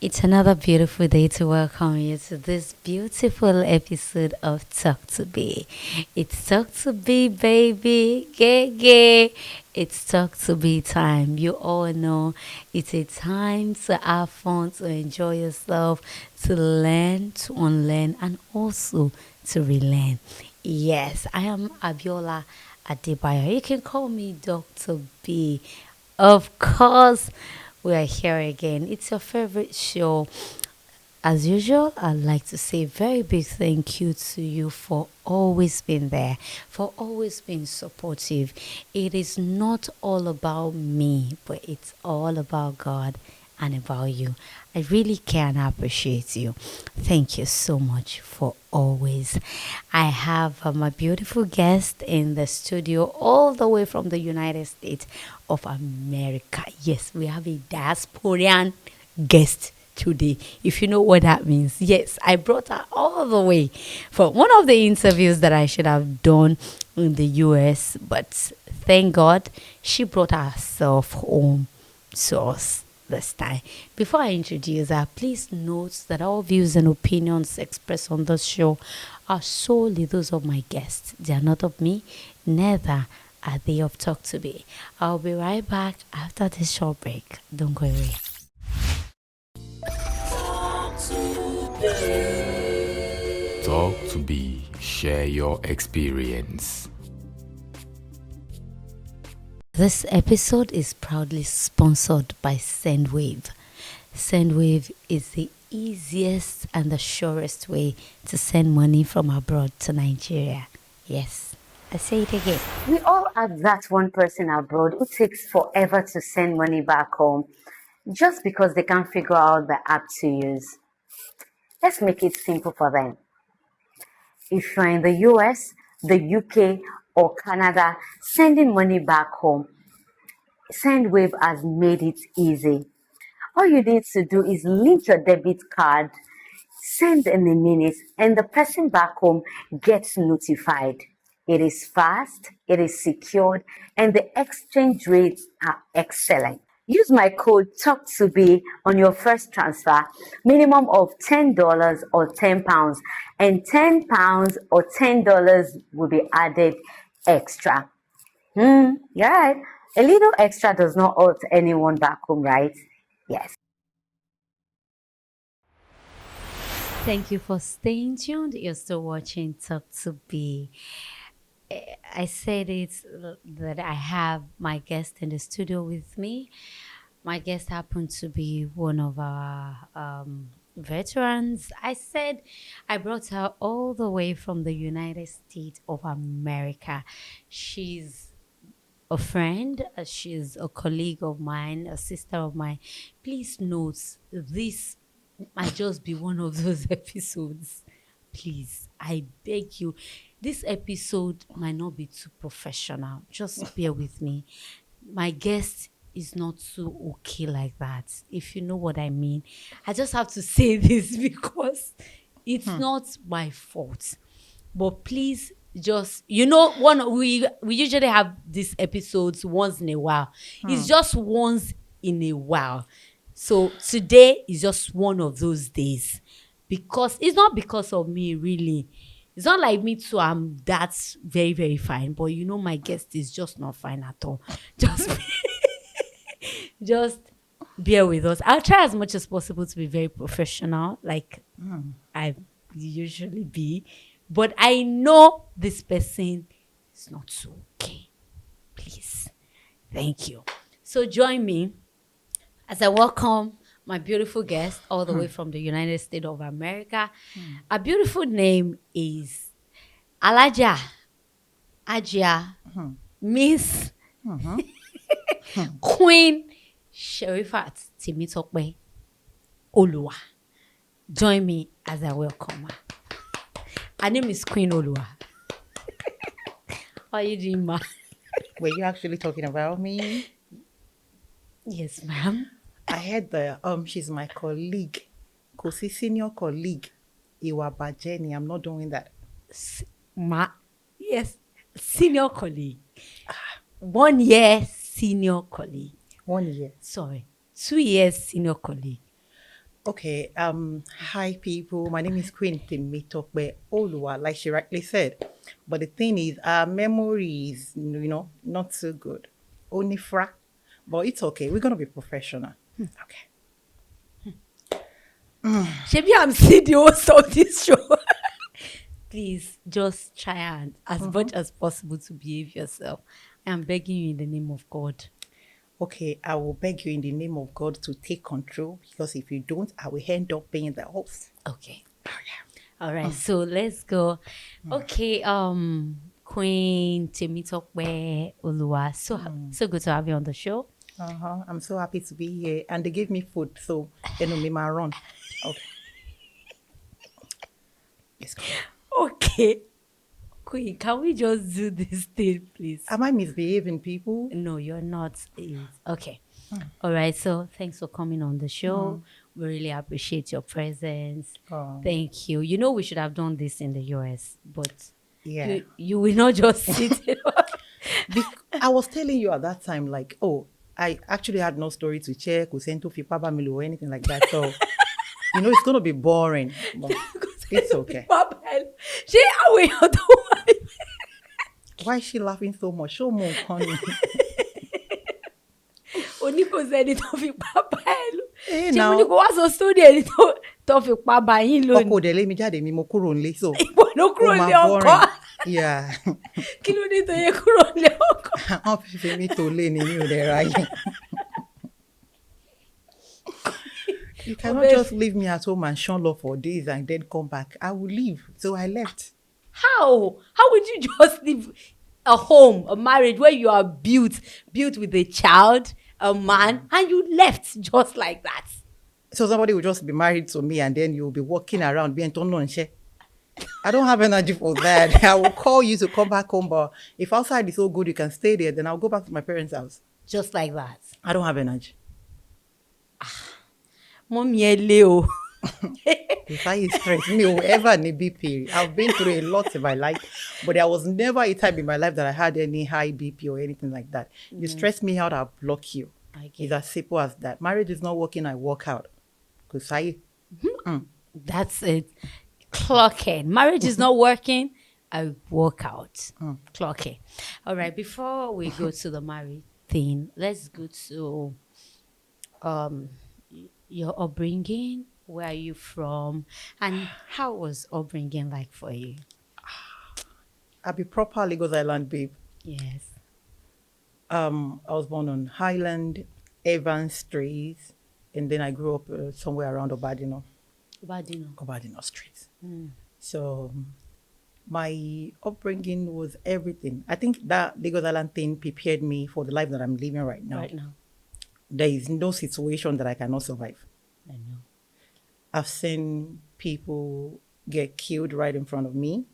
It's another beautiful day to welcome you to this beautiful episode of Talk to Be. It's Talk to Be, baby. Gay, gay. It's Talk to Be time. You all know it's a time to have fun, to enjoy yourself, to learn, to unlearn, and also to relearn. Yes, I am Abiola Adebayo. You can call me Dr. B. Of course, we are here again. It's your favorite show. As usual, I'd like to say a very big thank you to you for always being there, for always being supportive. It is not all about me, but it's all about God and about you. I really care and appreciate you. Thank you so much for always. I have my beautiful guest in the studio, all the way from the United States of America. Yes, we have a diasporan guest today, if you know what that means. Yes, I brought her all the way for one of the interviews that I should have done in the US, but thank God she brought herself home to us this time. Before I introduce her, please note that all views and opinions expressed on this show are solely those of my guests. They are not of me, neither are they of Talk to Me. I'll be right back after this short break. Don't go away. Talk to be, share your experience. This episode is proudly sponsored by Sendwave. Sendwave is the easiest and the surest way to send money from abroad to Nigeria. Yes, I say it again. We all have that one person abroad who takes forever to send money back home just because they can't figure out the app to use. Let's make it simple for them. If you're in the US, the UK, or Canada, sending money back home, Sendwave has made it easy. All you need to do is link your debit card, send in a minute, and the person back home gets notified. It is fast, it is secured, and the exchange rates are excellent. Use my code TALK2B on your first transfer, minimum of $10 or £10, and £10 or $10 will be added extra. You're right. A little extra does not hurt anyone back home, right? Yes. Thank you for staying tuned. You're still watching Talk to Be. I said it that I have my guest in the studio with me. My guest happened to be one of our veterans. I said I brought her all the way from the United States of America. She's a friend, she's a colleague of mine, a sister of mine. Please note, this might just be one of those episodes. Please, I beg you. This episode might not be too professional. Just bear with me. My guest is not too okay like that, if you know what I mean. I just have to say this because it's not my fault. But please just one we usually have these episodes once in a while. It's just once in a while. So today is just one of those days. Because it's not because of me, really. It's not like me too. I'm that very, very fine. But my guest is just not fine at all. Just just bear with us. I'll try as much as possible to be very professional, like I usually be. But I know this person is not so okay. Please. Thank you. So join me as I welcome my beautiful guest all the way from the United States of America. Her beautiful name is Alaja Ajia Miss Queen Sherifat Timitokwe Oluwa. Join me as I welcome her. Her name is Queen Oluwa. How are you doing, ma? Were you actually talking about me? Yes, ma'am. I heard she's my colleague. Kosi senior colleague. Iwa Bajeni. I'm not doing that. Yes, senior colleague. 1 year senior colleague. 1 year. Sorry, 2 years senior colleague. Okay. Hi people. My name is Queen Timitokbe Oluwa, like she rightly said. But the thing is, our memory is, not so good. Only fra. But it's okay. We're gonna be professional. Okay. Maybe I'm seeing the host of this show. Please just try and as much as possible to behave yourself. I am begging you in the name of God. Okay, I will beg you in the name of God to take control because if you don't, I will end up paying the host. Okay. All right. So let's go. Okay. Queen Timitokwe Oluwa. So good to have you on the show. I'm so happy to be here. And they gave me food, so me my run. Okay. Let's go. Okay. Queen, can we just do this thing, please? Am I misbehaving, people? No, you're not. Okay. All right. So thanks for coming on the show. We really appreciate your presence. Oh. Thank you. You know, we should have done this in the US, but Yeah. you will not just sit. I was telling you at that time, like, oh, I actually had no story to check, Usento Fipaba Milu or anything like that. So, it's going to be boring. But it's okay. Ṣé àwọn èèyàn tó wà níbẹ̀? Why is she laughing so much? Show more funny. Oní kò sẹ́ni tó fi pa bá ẹ lò. Eh, Ṣé mo now- ní kó wá sọ sórí ẹni tó fi pa bá yín lónìí? Ọkọ òdẹ lé mi jáde mi mo kúrò nílé so. Ìwọ ló kúrò ó máa ní ọkọ. boring. Yeah. Kí ló dé tó yẹ kúrò ní ọkọ? Wọ́n fi fi mí tó lé ni mi ò dẹ̀ ráyè. You cannot just leave me at home and shun love for days and then come back. I will leave. So I left. How? How would you just leave a home, a marriage where you are built with a child, a man, and you left just like that? So somebody will just be married to me and then you'll be walking around being told no. I don't have energy for that. I will call you to come back home, but if outside is so good you can stay there, then I'll go back to my parents' house. Just like that. I don't have energy. Mommy Leo. If I stress me or ever need BP, I've been through a lot in my life, but there was never a time in my life that I had any high BP or anything like that. You stress me out, I'll block you. It's as simple as that. Marriage is not working, I walk out. Because That's it. Clock it. Marriage is not working. I walk out. Clock it. All right. Before we go to the married thing, let's go to your upbringing. Where are you from? And how was upbringing like for you? I'll be proper Lagos Island babe. Yes. I was born on Highland, Evans Street, and then I grew up somewhere around Obadino Street. So my upbringing was everything. I think that Lagos Island thing prepared me for the life that I'm living right now. There is no situation that I cannot survive. I know. I've seen people get killed right in front of me.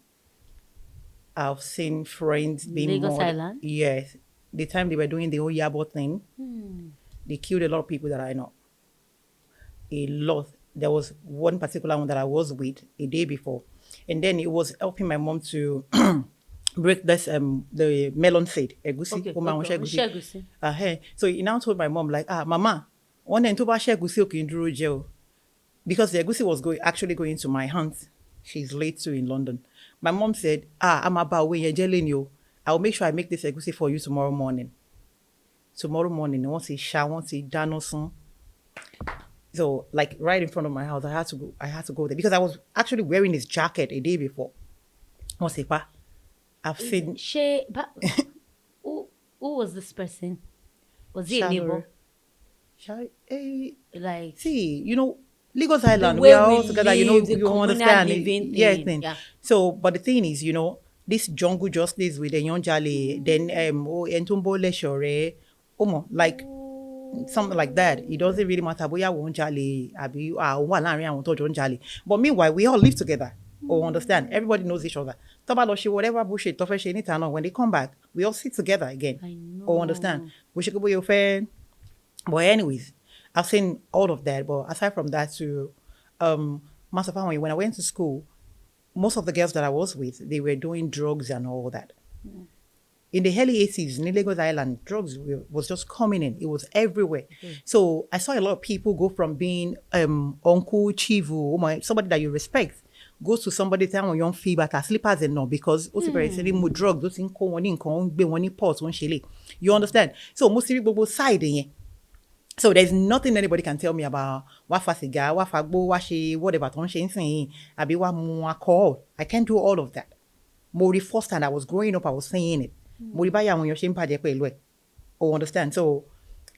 I've seen friends being Lagos Island? Yes. The time they were doing the whole Yabo thing, they killed a lot of people that I know. A lot. There was one particular one that I was with a day before. And then it was helping my mom to break this the melon seed. Egusi. Egusi. So he now told my mom, like, Mama, one day to egusi okay jail. Because the egusi was actually going to my aunt. She's late too in London. My mom said, I'm about when you're gelling you. I'll make sure I make this egusi for you tomorrow morning. Once he shower, once he done son. So, like, right in front of my house, I had to go there. Because I was actually wearing his jacket a day before. I've seen... Who was this person? Was he a neighbor? Like... See, Lagos Island, we way are all we together, live, the you understand. communal living Yes, thing, thing. yeah. So, but the thing is, this jungle justice with the Yonjale, then Entumbo Leshore, like something like that. It doesn't really matter boya won jale abi wa láàrin àwọn tó jọ ń jalè. But meanwhile, we all live together. Understand? Everybody knows each other. Tó bá lọ ṣe whatever bullshit tó fẹ́ ṣe níta náà, when they come back, we all sit together again. I know. Understand? We should go with your friend. But anyways, I've seen all of that. But aside from that, too, most of the time when I went to school, most of the girls that I was with, they were doing drugs and all that. In the early 80s, in Lagos Island, was just coming in. It was everywhere. So I saw a lot of people go from being uncle, chivu, somebody that you respect, goes to somebody that on young fee but slippers and no, because also very selling drugs, those in one in one pot, one shilling. You understand? So most people side in it. So there's nothing anybody can tell me about what fa cigar, what fa gbo, what she, whatever ton she saying, abi what more alcohol. I can't do all of that. More the first time I was growing up, I was saying it. More the when you're pàdé pẹ̀lú ẹ̀. Oh, understand? So,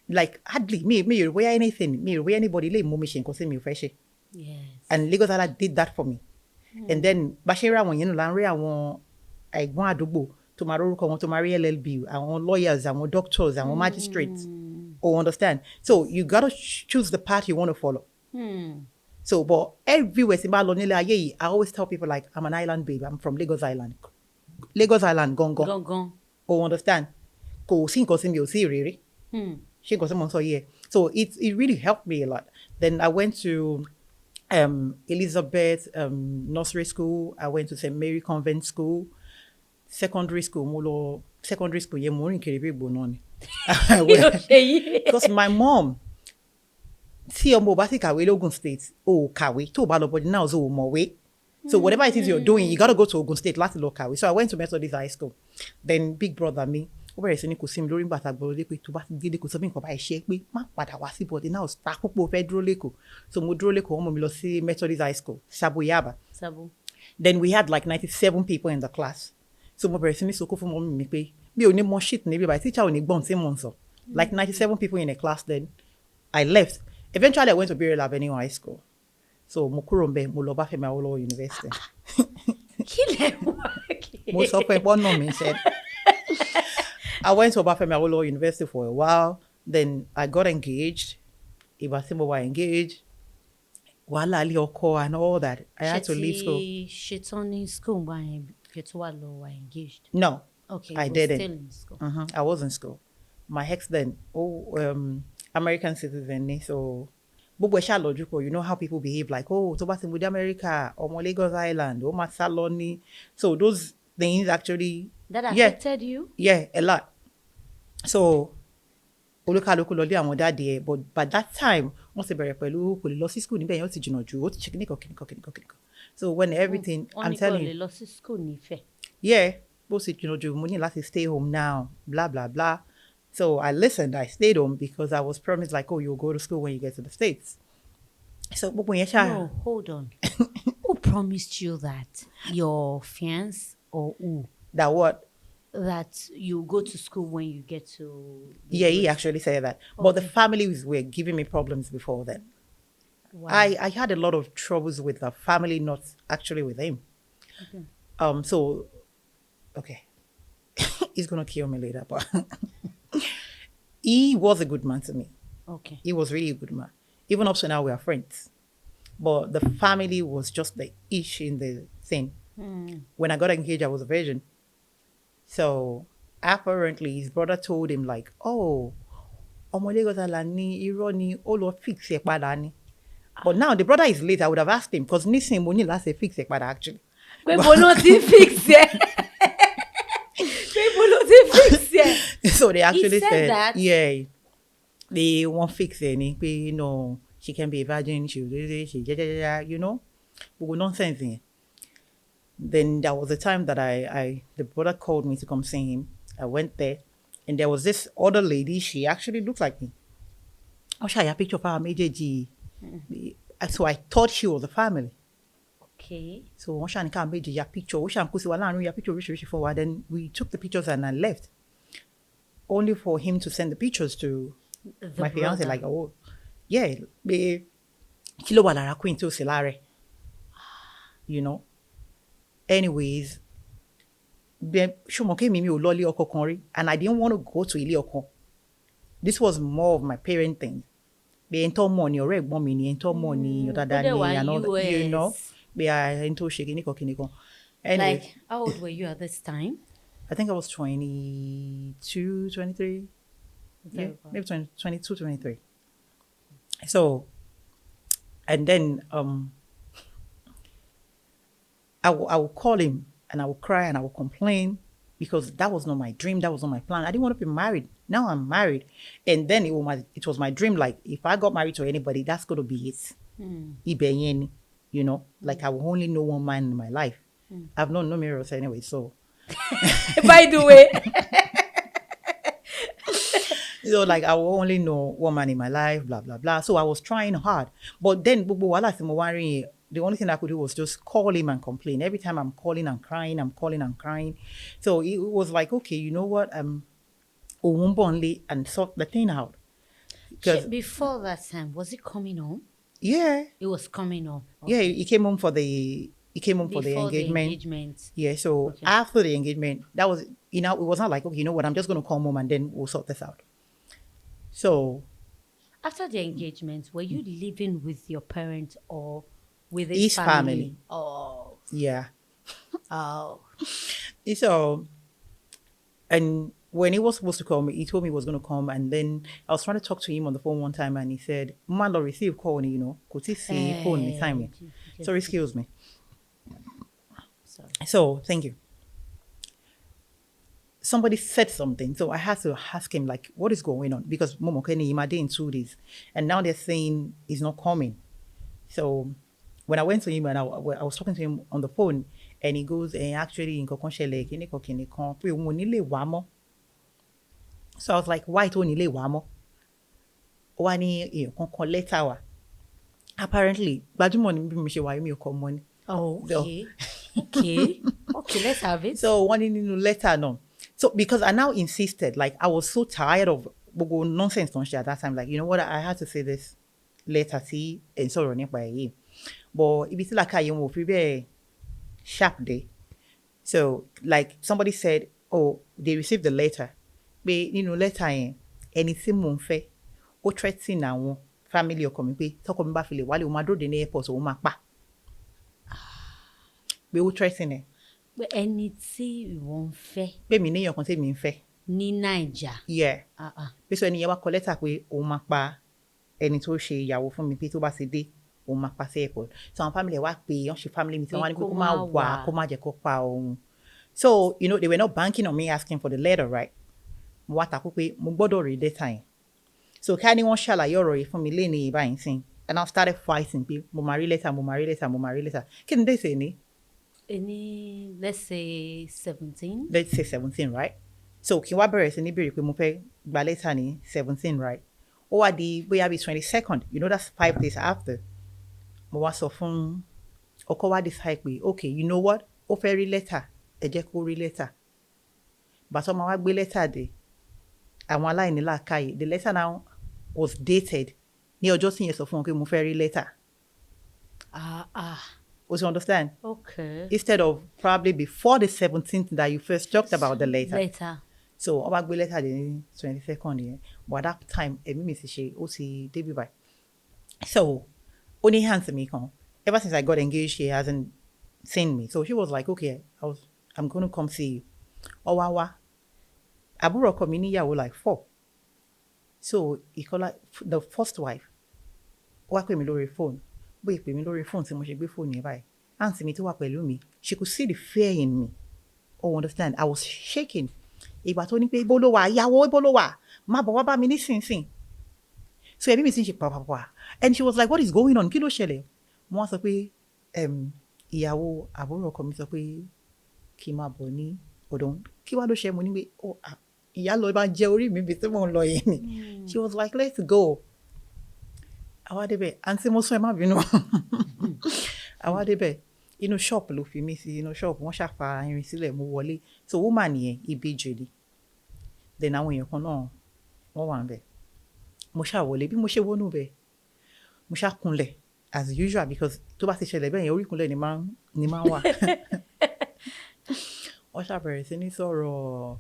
like, hardly, me, wear anything, me, wear anybody, lay mommy shin, cause me fresh. Yes. And Lagos Island did that for me. And then, Bashira, when you know, Lanre, I want, adubo, to my to marry LLB, I want lawyers, I want doctors, I want magistrates. Oh, understand? So, you gotta choose the path you want to follow. So, but everywhere, I always tell people, like, I'm an island babe, I'm from Lagos Island. Lagos Island, gone. Gong. Oh, understand? Kò sí nǹkan tí mi ò sí ìrírí. Ṣé nǹkan tí mo ń sọ yìí ẹ̀? So it really helped me a lot. Then I went to Elizabeth Nursery School. I went to St. Mary Convent School. Secondary school, secondary school, yẹn mo rìn kiri bí ìgbóná ni. Because my mom, tí ọmọ bá sì kàwé lógùn state, ó kàwé, tó bá lọ bọ́dí náà ó mọ̀wé. So whatever it is you're doing, you got to go to Ogun State, láti lọ kàwé. So I went to Methodist High School. Then big brother mi, ó bẹ̀rẹ̀ sí ní kò sí mi lórí nígbà tá a gbọ́dọ̀ dé pé tó bá ti délé kò sọ bí nǹkan bá ṣe pé má padà wá sí bọ́dí náà ta púpọ̀ fẹ́ dúró lẹ́kọ̀ọ́. So mo dúró lẹ́kọ̀ọ́, wọ́n mú mi lọ sí Methodist High School, Sabo Yaba. Then we had like 97 people in the class. So mo bẹ̀rẹ̀ sí ní sọkún fún mọ́mí mi pé mi ò ní mọ shit níbí báyìí, teacher ò ní gbọ́n tí mo ń sọ. Like 97 people in a class. Then I left. Eventually I went to Biola Avenue High School. So mo kúrò ńbẹ̀, mo lọ bá Fẹ́mi Awólọ́wọ̀ University. Mo sọ pé bọ́nà mi said. I went to Obafemi Awolowo University for a while. Then I got engaged. Ìgbà tí mo wà engaged, wàhálà ilé ọkọ and all that. I had to leave school. Ṣetán ní school when you were engaged? No. Okay, I you were didn't. still in school. I was in school. My ex then, American citizen, so gbogbo ẹ̀ ṣáà lọ́jú pọ̀. You know how people behave, like, oh, tó bá ti mú dé America, ọmọ Lagos Island, ó máa sá lọ ní. So those things actually... That affected you? Yeah, a lot. So, olúkálùkù lọ lé àwọn dáàdì ẹ̀, but by that time, wọ́n ti bẹ̀rẹ̀ pẹ̀lú kò lè lọ sí school níbẹ̀ yẹn, ó ti jìnnà jù, ó ti ṣe kíníkan. So when everything, I'm telling you... Wọ́n ní kò lè lọ sí school nífẹ̀ẹ́. Yeah, bó ṣe jìnnà jù, mo ní láti stay home now, blah, blah, blah. So I listened, I stayed home because I was promised, like, oh, you'll go to school when you get to the States. So, no, hold on. Who promised you that? Your fiance or who? That what? That you go to school when you get to... Yeah, he actually said that. Okay. But the families were giving me problems before then. Wow. I had a lot of troubles with the family, not actually with him. Okay. So, okay. He's going to kill me later, but... He was a good man to me. Okay. He was really a good man. Even up to now, we are friends. But the family was just the ish in the thing. When I got engaged, I was a virgin. So apparently, his brother told him, like, oh, ọmọ Lagos Island ni, irọ́ ni, ó lọ fix ẹ̀ padà ni. But now the brother is late. I would have asked him, because nísìnyí mo ní láti fix ẹ̀ padà actually. Pé mo ló ti fix ẹ̀. So they actually said that? Yeah, they won't fix anything. You know, she can be a virgin. She you know, nonsense. Then there was a time that the brother called me to come see him. I went there, and there was this other lady. She actually looked like me. I'll show you a picture of her G. So I thought she was a family. Okay. So one shani can make your picture. We shall your picture forward. Then we took the pictures and I left. Only for him to send the pictures to my fiance, like, oh, yeah, kilo wa lara queen to silare. You know. Anyways, Shumoke Mimi Uloli Oko Konri, and I didn't want to go to Ili Oko. This was more of my parent thing. Be into money or money, into money, and all that, you know. Be into shakiniko. Anyway, like, how old were you at this time? I think I was 22, 23. Yeah, maybe 22, 23. So, and then I will call him and I will cry and I will complain. because that was not my dream. That was not my plan. I didn't want to be married. Now I'm married. And then it was my dream. Like, if I got married to anybody, that's going to be it. Ibenyeni, you know, like I will only know one man in my life. I've known no mirrors anyway, so. By the way. So, like, I will only know one man in my life, blah, blah, blah. So I was trying hard. But then, the only thing I could do was just call him and complain. Every time I'm calling and crying, I'm calling and crying. So it was like, okay, you know what? Only and sort the thing out. Because, Before that time, was it coming home? yeah, It was coming home. yeah, he came home for the Before engagement. Yeah, so after the engagement, that was, it was not like, okay, you know what, I'm just going to come home and then we'll sort this out. So After the engagement, were you living with your parents or with his family? Oh. Yeah. Oh. So, and when he was supposed to come, he told me he was going to come. And then I was trying to talk to him on the phone one time and he said, "Man, I'll receive call, you know, could he see phone the time?" Sorry, excuse me. Sorry. So, thank you. Somebody said something. So I had to ask him, like, what is going on? Because Momo Kenny, my day in 2 days. And now they're saying he's not coming. So when I went to him and I was talking to him on the phone, and he goes, actually, in so I was like, why don't you wamo? One letter. Apparently, money. Oh, okay. Okay. Okay, let's have it. So one in letter no. So because I now insisted, like I was so tired of nonsense at that time. Like, you know what, I had to say this later, see, and so on by him. But if it's like I will be sharp day. So like somebody said, oh, they received the letter. But letter anything monfe or threatening now family or coming pay talk about feel while you madro the airport or mapa. We will threaten it. But anything won't fair. Pé mi níyàn kan tí mi ń fẹ́. Ní Naija. Yeah. Pé so ẹni yẹn wá kọ lẹ́tà pé òun máa pa ẹni tó ṣe ìyàwó fún mi pé tó bá ti dé òun máa pa sí airport. So àwọn family ẹ̀ wá pé wọ́n ṣe family meeting wọ́n á ní pé kó má wá kó má jẹ́ kó pa òun. So, you know, they were not banking on me asking for the letter, right? Mo wá takú pé mo gbọ́dọ̀ rí data yẹn. So ká ní wọ́n ṣàlàyé ọ̀rọ̀ yìí fún mi léni ìbáyìí sìn. And I started fighting pé mo máa rí letter. Kí ni dé ṣe ní? Let's say 17. Let's say 17, right? So kí wá bẹ̀rẹ̀ sí ní béèrè pé mo fẹ́ gba letter ní 17, right? Ó wá di bóyá bí 22nd, you know, that's 5 days after. Mo wá sọ fún ọkọ wá decide pé, okay, you know what? Ó fẹ́ rí letter, ẹ jẹ́ kó rí letter. Bàtọ́ ma wá gbé letter dé. Àwọn aláìní làákàyè. The letter now was dated ní ọjọ́ tí yẹn sọ fún wọn pé mo fẹ́ rí letter. You understand? Okay. Instead of probably before the 17th that you first talked about the letter. Later. So, I will letter the 22nd year. But at that time, me say, "Oh, see, debut by." So, only hands me come. Ever since I got engaged, she hasn't seen me. So she was like, "Okay, I'm going to come see you." Oh, wow. Aburo komini ya like 4. So he called her the first wife. Wá pè mí lórí phone. Bóyá pè mí lórí phone tí mo ṣe gbé phone yẹn báyìí. Aunty mi tó wà pẹ̀lú mi. She could see the fear in me. Oh, understand? I was shaking. Ìgbà tó ní pé ibo ló wà, ìyàwó ibo ló wà. Má bọ̀ wá bá mi nísinsìnyí. So ẹbí mi ti ń ṣe pàpàpà. And she was like, what is going on? Kí ló ṣẹlẹ̀? Mo wá sọ pé ìyàwó àbúrò ọkọ mi sọ pé kí n máa bọ̀ ní ọ̀dọ̀. Kí wá ló ṣe mo ní pé ìyá lọ bá jẹ orí mi bí tí mo ń lọ yẹn ni. She was like, let's go. Àwa débẹ̀, àǹtí mo sún ẹ má bínú. Àwa débẹ̀, inú shop ló fi mí sí, inú shop wọ́n ṣàfà irin sílẹ̀ mo wọlé. So woman yẹn ìbejì ni. Then àwọn èèyàn kan náà wọ́n wà ńbẹ̀. Mo ṣá wọlé bí mo ṣe wọnú bẹ̀. Mo ṣá kúnlẹ̀ as usual because tó bá ti ṣẹlẹ̀ bẹ́ẹ̀ yẹn orí kúnlẹ̀ ni máa ń wà. Wọ́n ṣá bẹ̀rẹ̀ sí ní sọ̀rọ̀.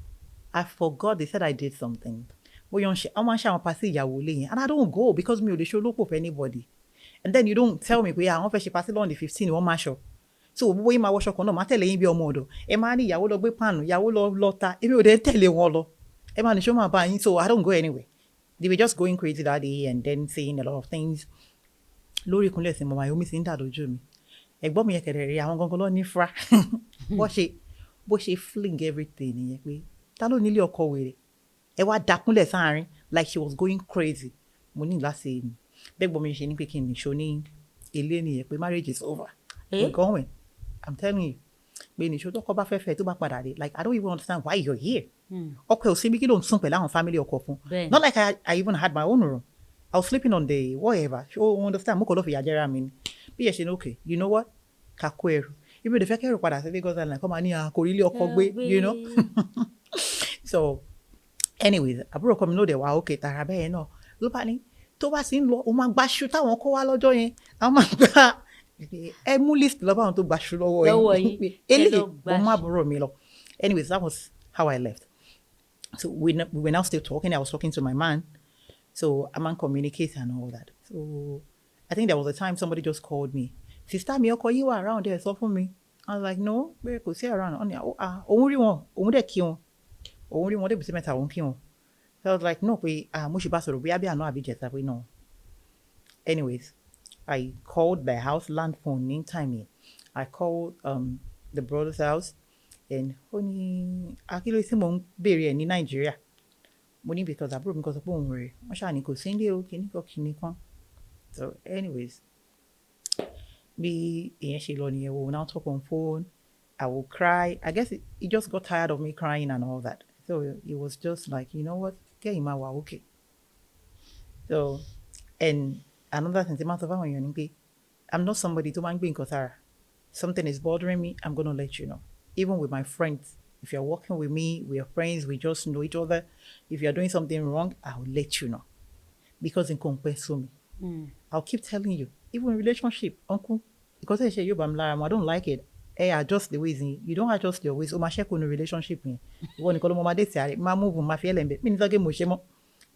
I forgot they said I did something. Bóyá wọ́n máa ń ṣe àwọn pàṣẹ ìyàwó lé yẹn and I don't go because mi ò lè ṣe olópò for anybody. And then you don't tell me pé àwọn fẹ́ ṣe pàṣẹ lọ́n the 15 wọ́n máa ṣọ. So gbogbo yín máa wọṣọ kan náà máa tẹ̀lé yín bí ọmọ ọ̀dọ̀. Ẹ máa ní ìyàwó lọ gbé pàánù, ìyàwó lọ ta. Èmi ò dé tẹ̀lé wọn lọ. Ẹ máa ní ṣó máa bá yín so I don't go anywhere. They were just going crazy that day and then saying a lot of things. Lórí ìkúnlẹ̀ sí mo máa yomi sí ń dà lójú mi. Ẹ̀gbọ́n mi yẹn kẹ̀dẹ̀ rí àwọn gangan lọ ní fra. Wọ́n ṣe bó ṣe fling everything nìyẹn pé ta ló nílé ọkọ wèrè ẹ wá dákúnlẹ̀ sáàárín like she was going crazy mo ní láti bẹ́ẹ̀ gbọ́ mi ṣe ní pé kí n nìṣó ní ilé nìyẹn pé marriage is over we're going I'm telling you pé nìṣó tó kọ́ bá fẹ́ fẹ́ tó bá padà dé like I don't even understand why you're here ọkọ ẹ̀ ò sí bí kí ló ń sùn pẹ̀lú àwọn family ọkọ fún not like I even had my own room I was sleeping on the whatever ṣé o understand mo kò lọ fi yàjẹ́ra mi ni bí yẹn ṣe ní okay you know what kakó ẹrù ibi ò dé fẹ́ kẹ́rù padà sí Lagos Island kọ́ máa ní àkórí ilé ọkọ gbé you know so anyways àbúrò ọkọ mi ló dẹ̀ wá okay tààrà bẹ́ẹ̀ náà ló bá ní tó bá sì ń lọ òun máa gbaṣu táwọn kó wá lọ́jọ́ yẹn àwọn máa gbá ẹ mú list lọ́wọ́ àwọn tó gbaṣu lọ́wọ́ yín eléyìí òun má àbúrò mi lọ anyways that was how I left so we were now still talking I was talking to my man so a man communicate and all that so I think there was a time somebody just called me sister mi ọkọ yìí wà around there sọ fún mi I was like no pé kò sí around òun rí wọn òun dẹ̀ kí wọn òun rí wọn débi sí mẹ́ta òun kí wọn so I was like no pé mo ṣe bá sọ̀rọ̀ bí àná àbí jẹ̀ta pé no anyways I called the house land phone ní time yẹn I called the brother's house and ó ní akíló tí mò ń béèrè ẹ̀ ní Nàìjíríà mo ní because àbúrò mi kan sọ pé òun rẹ̀ wọ́n ṣáà ní kò sí nílé o kìíní kan so anyways bí ìyẹn ṣe lọ nìyẹn we will now talk on phone I will cry I guess he just got tired of me crying and all that so it was just like you know what kẹ́yìn máa wà okay so and another thing tí máa sọ fáwọn èèyàn ni pé I'm not somebody tó máa ń gbé nǹkan sára something is bothering me I'm gonna let you know even with my friends if you're working with me we are friends we just know each other if you're doing something wrong I will let you know because nǹkan pẹ́ sọ mi I'll keep telling you even in relationship uncle because ẹ ṣe yóò bá mi lára mu I don't like it adjust the ways you don't adjust your ways o máa ṣẹ́kù ní relationship yẹn ìwọ nìkan ló mọ ọmọdé tí a rẹ máa move máa fi ẹlẹ́mbẹ́ mi ní sọ́kè mo ṣe mọ́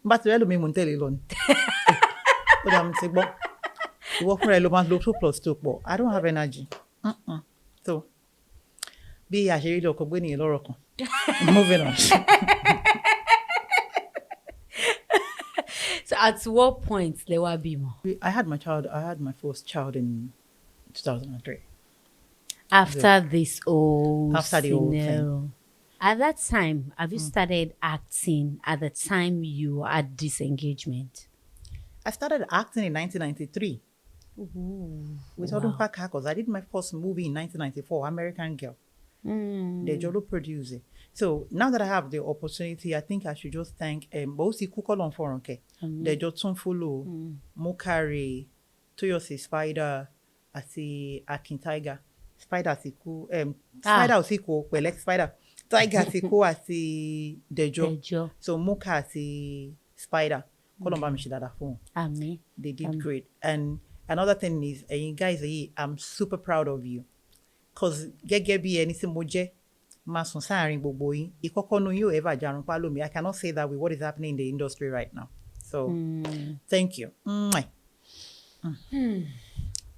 bá ti rẹ́ lómi mo ń tẹ̀lé lọ ni ó dà mí ti gbọ́ ìwọ fúnra ẹ ló máa lo 2+2 pọ̀ I don't have energy so bí àṣírí ilé ọkọ̀ gbé nìyẹn lọ́rọ̀ kan moving on. So at what point lẹ wá bímọ? I had my first child in 2003. After this whole After the whole scenario. thing. At that time, have you started acting at the time you had this engagement? I started acting in 1993 with Odunpa Kakos. I did my first movie in 1994, American Girl. The Jolo producer. So now that I have the opportunity, I think I should just thank Bosi Kukolon Foronke, the Jotun Fulu, Mokare, Toyosi Spider, Asi Akin Tiger, Spider Siku, Spider Siku, well, like Spider, Tiger Siku Asi Dejo. So Moka Asi Spider, Kolomba Mishidada phone. Amen. They did great. And another thing is, you guys, I'm super proud of you. Because gẹ́gẹ́ bí ẹni tí mo jẹ́ máa sùn sáàrin gbogbo yín ìkọ́kọ́ nu yóò ever jarun pa lómi I cannot say that with what is happening in the industry right now so thank you.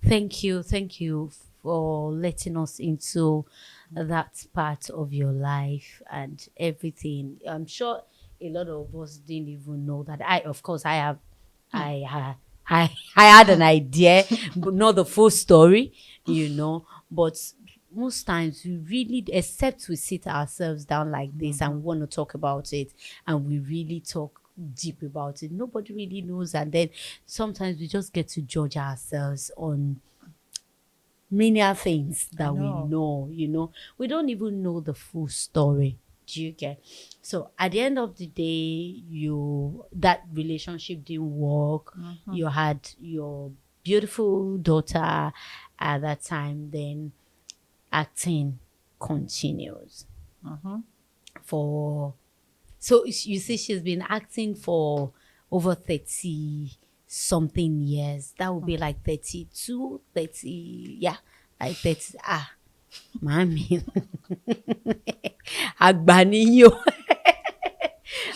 Thank you for letting us into that part of your life and everything. I'm sure a lot of us didn't even know that. I had an idea, but not the full story, but most times we really, except we sit ourselves down like this and want to talk about it and we really talk deep about it, nobody really knows. And then sometimes we just get to judge ourselves on many things that we know, we don't even know the full story. Do you get? So at the end of the day, that relationship didn't work. You had your beautiful daughter at that time. Then acting continues so you see she's been acting for over 30 something years. That would be like 32, 30, yeah, like 30. Mami. Agbani yo.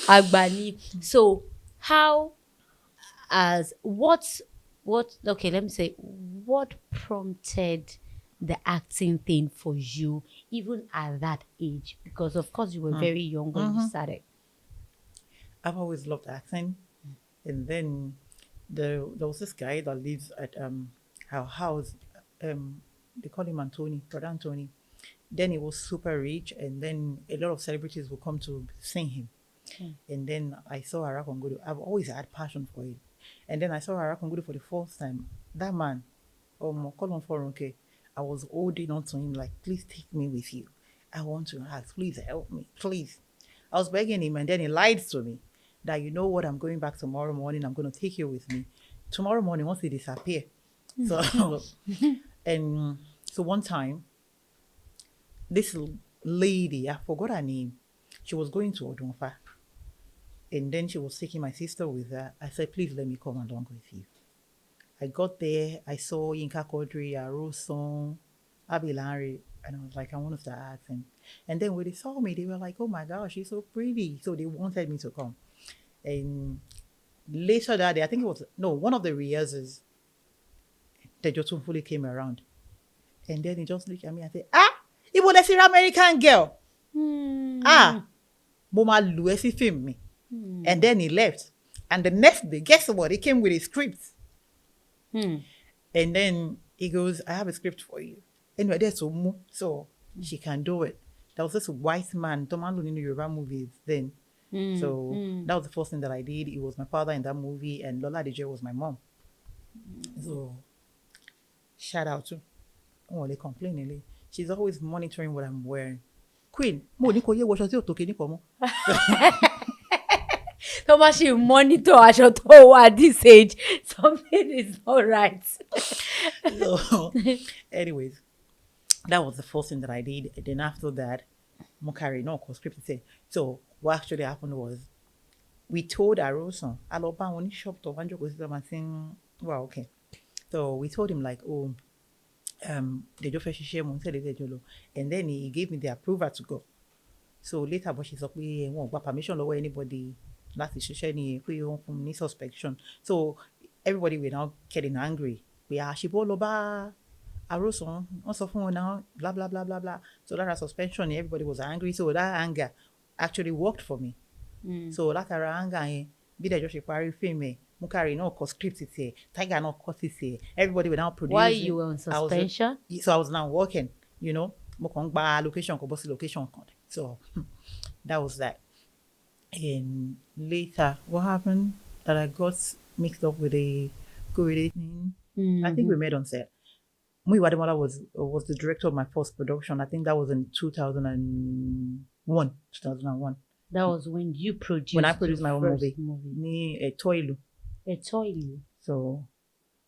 Agbani. So okay, let me say, what prompted the acting thing for you, even at that age? Because of course you were very young when you started. I've always loved acting. And then there was this guy that lives at our house. They call him Anthony, Brother Anthony. Then he was super rich, and then a lot of celebrities would come to sing him. And then I saw Arakongodo. I've always had passion for it. And then I saw Arakongodo for the first time. That man, oh, Mokolon Foronke, I was holding on to him like, please take me with you. I want to ask, please help me, please. I was begging him, and then he lied to me that, you know what, I'm going back tomorrow morning. I'm going to take you with me. Tomorrow morning, once he disappear. So, and so one time, this lady, I forgot her name, she was going to Odonfa. And then she was taking my sister with her. I said, please let me come along with you. I got there, I saw Yinka Kodri, Aroson, Abilari, and I was like, I want to start acting. And then when they saw me, they were like, oh my gosh, she's so pretty. So they wanted me to come. And later that day, I think it was, no, one of the rehearsals, the Jotun fully came around. And then he just looked at me and said, you want to see an American girl? Mama Luesi filmed me. And then he left. And the next day, guess what? He came with a script. And then he goes, I have a script for you. Anyway, there's Omu, so she can do it. There was this white man, Toman in Yoruba movies then. So that was the first thing that I did. It was my father in that movie, and Lola DJ was my mom. So shout out to they complain. She's always monitoring what I'm wearing. Queen, mo ni ko ye wash o toke ni pomo. So much you monitor aṣọ tó wà at this age. Something is not right. So, anyways, that was the first thing that I did. And then after that, Mokari, no, script said. So what actually happened was, we told Aroson, Aloba when he shopped to Vanjo goes and saying, well, okay. So we told him like, oh, they do share and then he gave me the approval to go. So later, but she's like, we won't get permission or anybody. That's the shisheni we won't from any suspicion. So everybody were now getting angry. We are Shiboloba Aroson, also phone now, blah blah blah blah blah. So that suspension, everybody was angry. So that anger actually worked for me. So that anger, be the Joshi Pari film, Mukari no cause script it here, Tiger no cause it here. Everybody were now producing. Why you were on suspension? So I was now working, you know, location, location. So that was that. And later, what happened? That I got mixed up with a COVID thing. I think we met on set. Mui Wademola was the director of my first production. I think that was in 2001. 2001. That was when you produced. When I produced my own movie. A Toilu. So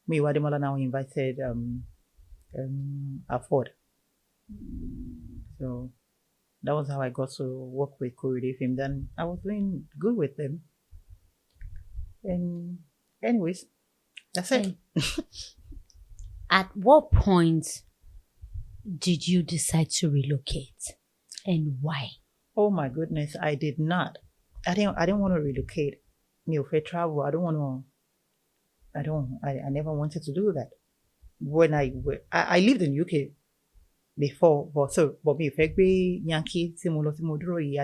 Mui Wademola now invited Afford. So that was how I got to work with Korede Film. Then I was doing good with them. And anyways, that's it. At what point did you decide to relocate, and why? Oh my goodness, I did not. I didn't want to relocate. Travel. I never wanted to do that. When I lived in UK before, but me if I be Yankee, I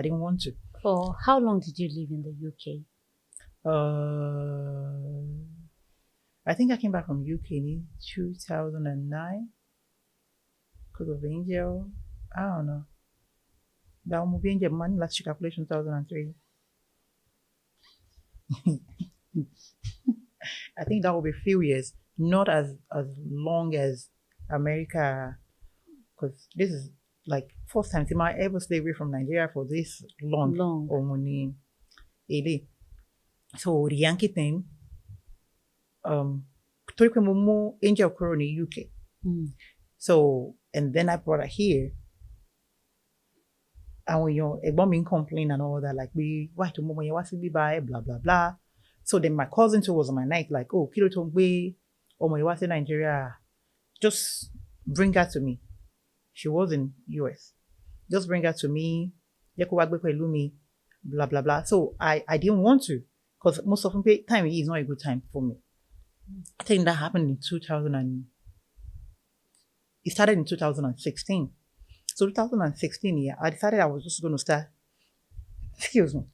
didn't want to. For how long did you live in the UK? I think I came back from UK in 2009 because of Angel. I don't know. That movie Angel money last calculation 2003. I think that will be a few years, not as long as America, because this is like first time I ever stay away from Nigeria for this long. Or money. So the Yankee thing, Angel Kuro in the UK. So, and then I brought her here. And when your mom complain and all that, like why to mom you want to be by blah blah blah. So then my cousin too was on my night, like, oh, Kilo Tongwe, oh my was in Nigeria. Just bring her to me. She was in US. Just bring her to me. Blah blah blah. So I didn't want to, because most of the time is not a good time for me. I think that happened in it started in 2016. So 2016, I decided I was just going to start. Excuse me.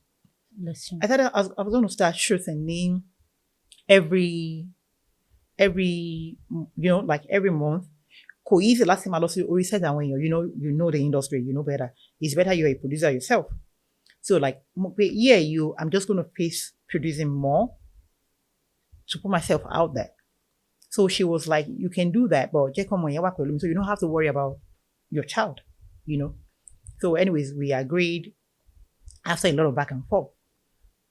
Listen. I thought I was going to start shooting every like every month, kò easy láti máa lọ sí orí set àwọn èèyàn, you know the industry, you know better. It's better you're a producer yourself. So like, I'm just going to face producing more to put myself out there. So she was like, you can do that, but so you don't have to worry about your child, So anyways, we agreed after a lot of back and forth.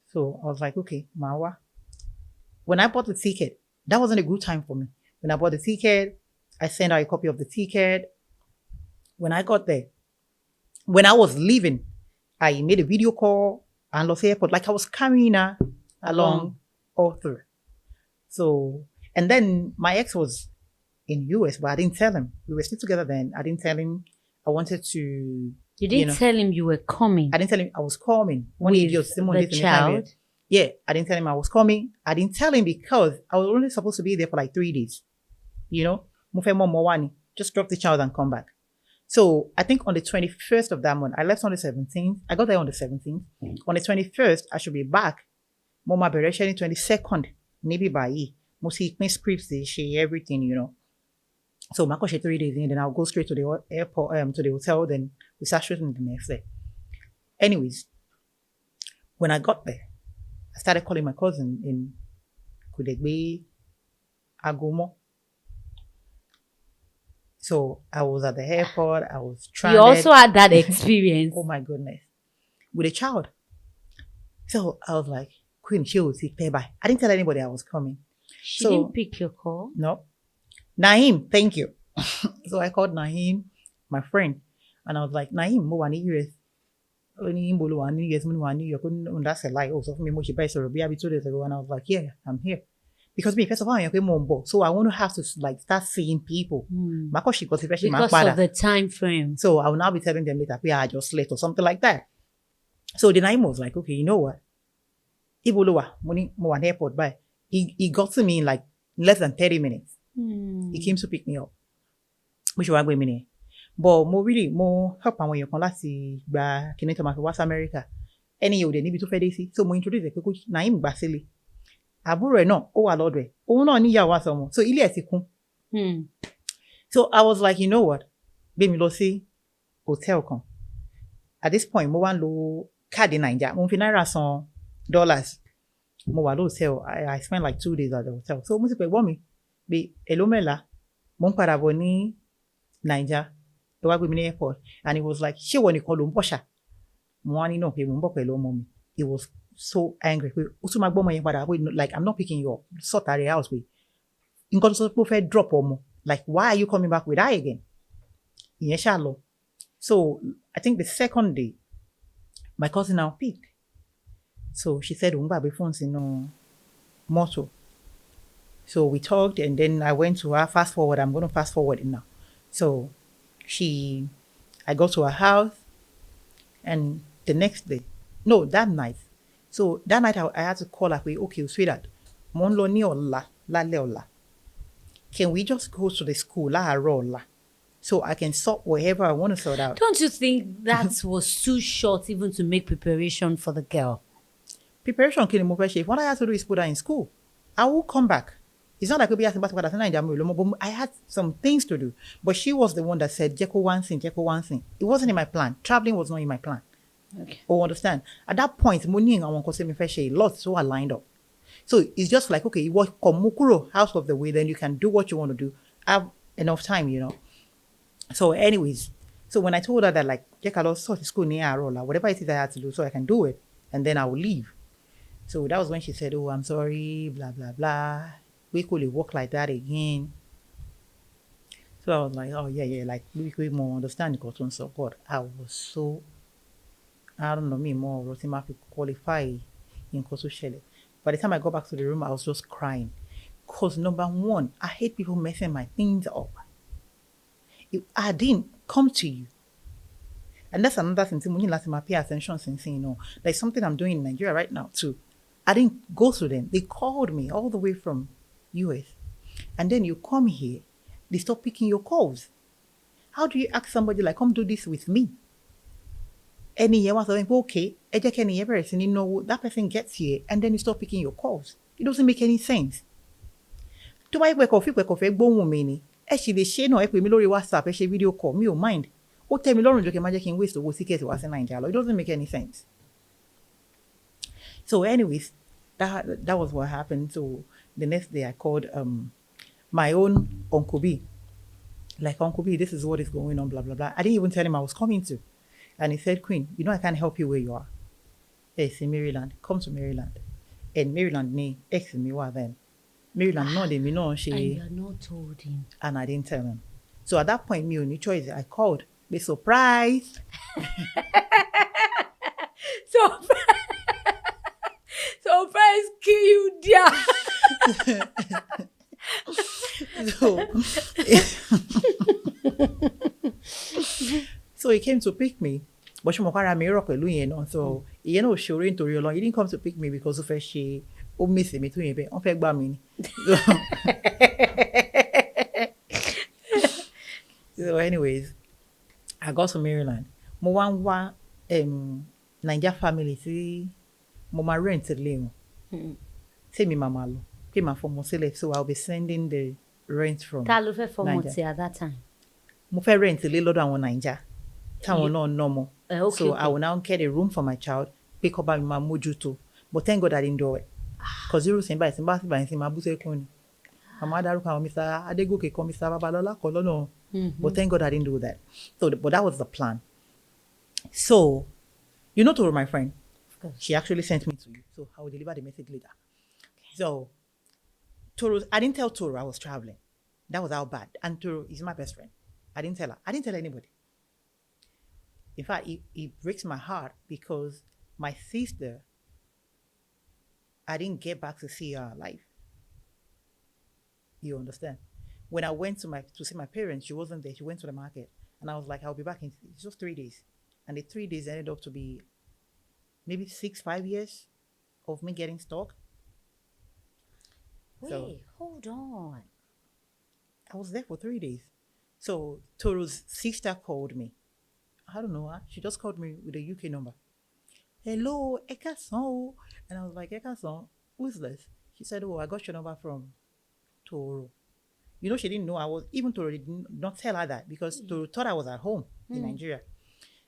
So I was like, okay, Mawa. When I bought the ticket, that wasn't a good time for me. When I bought the ticket, I sent her a copy of the ticket. When I got there, when I was leaving, I made a video call and lost airport, like I was carrying her along all through. So, and then my ex was in US, but I didn't tell him. We were still together then. I didn't tell him I wanted to. You didn't tell him you were coming? I didn't tell him I was coming. With the child? Yeah, I didn't tell him I was coming. I didn't tell him because I was only supposed to be there for like 3 days. Just drop the child and come back. So I think on the 21st of that month, I left on the 17th. I got there on the 17th. On the 21st, I should be back. Mama Beresha on the 22nd. Maybe by Musi scripts, they share everything, So my 3 days in, then I'll go straight to the airport, to the hotel, then we start shooting the next day. Anyways, when I got there, I started calling my cousin in Kudegbe, Agomo. So I was at the airport, I was trying. You also had that experience. Oh my goodness. With a child. So I was like, Queen, she will take payback. I didn't tell anybody I was coming. She didn't pick your call? No. Naim, thank you. So I called Naim, my friend, and I was like, Naim, mo wani US. That's a lie. Also, for me, mo she buy 2 days ago, and I was like, yeah, I'm here. Because me, first of all, so I want to have to like start seeing people. Because of the time frame. So I will now be telling them later, I just late or something like that. So the Naim was like, okay, you know what? Oluwa, mo an airport by. He got to me in like less than 30 minutes. He came to pick me up. Which was a minute. But mo help àwọn èèyàn kan láti gba kíní tó máa fi wá sí America. Ẹni yóò dé níbi tó fẹ́ dé sí. So mo introduce ẹ̀ pé kó Naim gbà sílé. Àbúrò ẹ̀ náà ó wà lọ́dọ̀ ẹ̀. Òun náà níyàwó àtọmọ. So ilé ẹ̀ ti kún. So I was like, you know what? Gbé mi lọ sí hotel kan. At this point, mo wá ń lo káàdì Naija. Mo fi náírà san dollars. Mo wà lóòtẹ́l. I spent like 2 days at the hotel. So mo sì pẹ̀ gbọ́ mi. Bí èló mẹ́la. Mo ń padà bọ̀ ní Naija. Ẹ wá gbé mi ní airport. And he was like, ṣé wọ́n nìkan ló ń bọ̀ ṣá? Mo wá ní náà pé mo ń bọ̀ pẹ̀lú ọmọ mi. He was so angry. Pé ó tún máa gbọ́ ọmọ yẹn padà. Like, I'm not picking you up. Sort out the house. Pé nǹkan tó sọ pé ó fẹ́ drop ọmọ. Like, why are you coming back with her again? Ìyẹn ṣá lọ. So, I think the second day, my cousin now picked. So, she said, òun gbàgbé fóònù sínú mọ́tò. So, we talked and then I went to her. Fast forward. I'm going to fast forward it now. So, I got to her house and the next day, no, that night. So, that night I had to call her. Okay, sweetheart, mo ń lọ ní ọ̀la, lálẹ́ ọ̀la. Can we just go to the school láàárọ̀ ọ̀la? So I can sort whatever I want to sort out. Don't you think that was too short even to make preparation for the girl? Preparation kí ni mo fẹ́ ṣe? If what I have to do is put her in school, I will come back. It's not like I'll be asking about but I had some things to do. But she was the one that said, Jeko one thing. It wasn't in my plan. Traveling was not in my plan. Okay. Oh, understand? At that point, money and a lot so are lined up. So it's just like, okay, you walk Komukuro out of the way, then you can do what you want to do. Have enough time, So anyways, so when I told her that like, Jekalo sort of school near Arola, whatever it is I had to do, so I can do it, and then I will leave. So that was when she said, oh, I'm sorry, blah, blah, blah. We could work like that again. So I was like, oh, yeah, like, we more understand the support. I was so, I don't know, me more, Rotima to qualify in Kosu Shele. By the time I got back to the room, I was just crying. Because number one, I hate people messing my things up. If I didn't come to you, and that's another thing, when you let me pay attention since, there's something I'm doing in Nigeria right now too. I didn't go to them. They called me all the way from US. And then you come here, they stop picking your calls. How do you ask somebody like, come do this with me? Any year was like, okay, that person gets here and then you stop picking your calls. It doesn't make any sense. To buy work off, ẹ ṣì lè ṣe náà ẹ pè mí lórí WhatsApp ẹ ṣe video call mi ò mind ó tẹ́ mi lọ́rùn jù kí n má jẹ́ kí n waste owó tíkẹ́ẹ̀tì wá sí Nàìjíríà lọ it doesn't make any sense. So anyways, that was what happened. So the next day I called my own Uncle B. Like, Uncle B, this is what is going on, blah, blah, blah. I didn't even tell him I was coming to. And he said, Queen, you know I can't help you where you are. It's in Maryland. Come to Maryland. And Maryland, me, ex me what then. Maryland, no, they me no, she. And you're not told him. And I didn't tell him. So at that point, me only choice, I called. Be surprised. Surprise, kill you, dear. So he came to pick me. But she mokara me rock pẹ̀lú yẹn náà. So he no ṣoore nítorí Ọlọ́run. He didn't come to pick me because ó fẹ́ ṣe ó miss mi tó yẹn bẹ́ẹ̀. Wọ́n fẹ́ gbà mí ni. So anyways, I got to Maryland. Mo wá ń wá Naija family tí mo máa rent ilé wọn. Say mi mama lọ. Pé màá fọmọ sílẹ̀. So I'll be sending the rent from Ta ló fẹ́ fọmọ Naija. tí at that time? Mo fẹ́ rent ilé lọ́dọ̀ àwọn Naija. Táwọn náà normal. Okay, So okay. I will now get a room for my child. Pick up my mójútó. But thank God I didn't do it. Because irú sìn báyìí sí máa bú sẹ́kún ni. Màmá dárúkọ àwọn Mr. Adégòkè kan Mr. Babalọ́lá kan lọ́nà. But thank God I didn't do that. So, but that was the plan. So, you know Toro, my friend? Of course. She actually sent me to you. So I will deliver the message later. So, Toro, I didn't tell Toro I was traveling. That was how bad. And Toro is my best friend. I didn't tell her. I didn't tell anybody. In fact, it breaks my heart because my sister, I didn't get back to see her alive. You understand? When I went to see my parents, she wasn't there. She went to the market. And I was like, I'll be back in just 3 days. And the 3 days ended up to be maybe 5 years of me getting stuck. Wait, hold on. I was there for 3 days. So Toro's sister called me. I don't know her. She just called me with a UK number. Hello, Ekason. And I was like, Ekason, who's this? She said, oh, I got your number from Toro. You know, she didn't know I was, even Toro did not tell her that because Toro thought I was at home in Nigeria.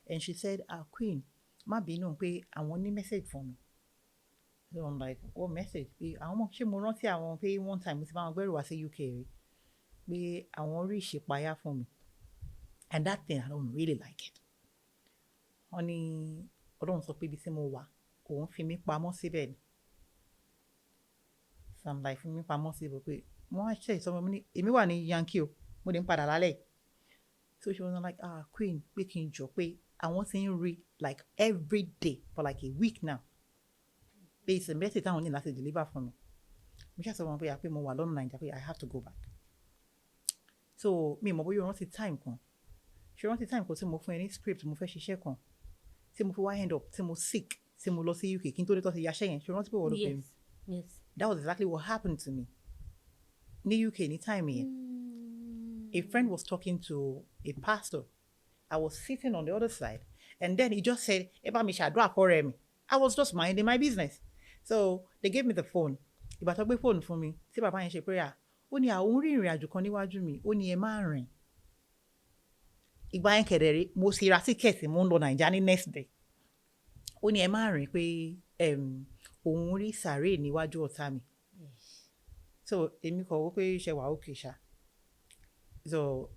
And she said, Queen, ma binu pe àwọn ní message for me. So I'm like, what message? Pé àwọn ṣé mo rántí àwọn pé one time mo ti bá wọn gbẹ́rù wá sí UK rí. Pé àwọn rí ìṣípayá fún mi. And that thing, I don't really like it. Wọ́n ní Ọlọ́run sọ pé ibi tí mo wà, òun fi mí pamọ́ síbẹ̀ ni. So I'm like, fi mí pamọ́ síbẹ̀ pé wọ́n á ṣe ìsọmọ mi ní èmi wà ní Yankee o, mo dé ń padà lálẹ́. So she was like, Queen, pé kí n jọ pé àwọn ti ń rí like every day for like a week now. Pé it's a message táwọn ní láti deliver for me. Mo ṣe sọ wọn pé mo wà lọ́nà Naija pé I have to go back. So mi mọ̀ bóyá o rántí time kan. Ṣé o rántí time kan tí mo fún ẹ ní script mo fẹ́ ṣiṣẹ́ kan tí mo fi wá end up tí mo sick tí mo lọ sí UK kí n tó dé tó ti yaṣẹ́ yẹn. Ṣé o rántí pé wọ́n ló pè mí? Yes. That was exactly what happened to me. Ní UK ní time yẹn. A friend was talking to a pastor. I was sitting on the other side. And then he just said, Eba mi ṣàdúrà fọ́rẹ́ mi. I was just minding my business. So they gave me the phone. Ìgbà tó gbé phone fún mi, tí bàbá yẹn ṣe prayer. Ó ní àwọn rí ìrìn àjò kan níwájú mi. Ó ní ẹ má rìn. Ìgbà yẹn kẹ̀dẹ̀rẹ́, mo sì ra tíkẹ̀tì mo ń lọ Nàìjíríà ní next day. Ó ní ẹ má rìn pé òun rí sàárè níwájú ọ̀tá mi. So èmi kọ̀ wó pé ṣe wà òkè ṣá. So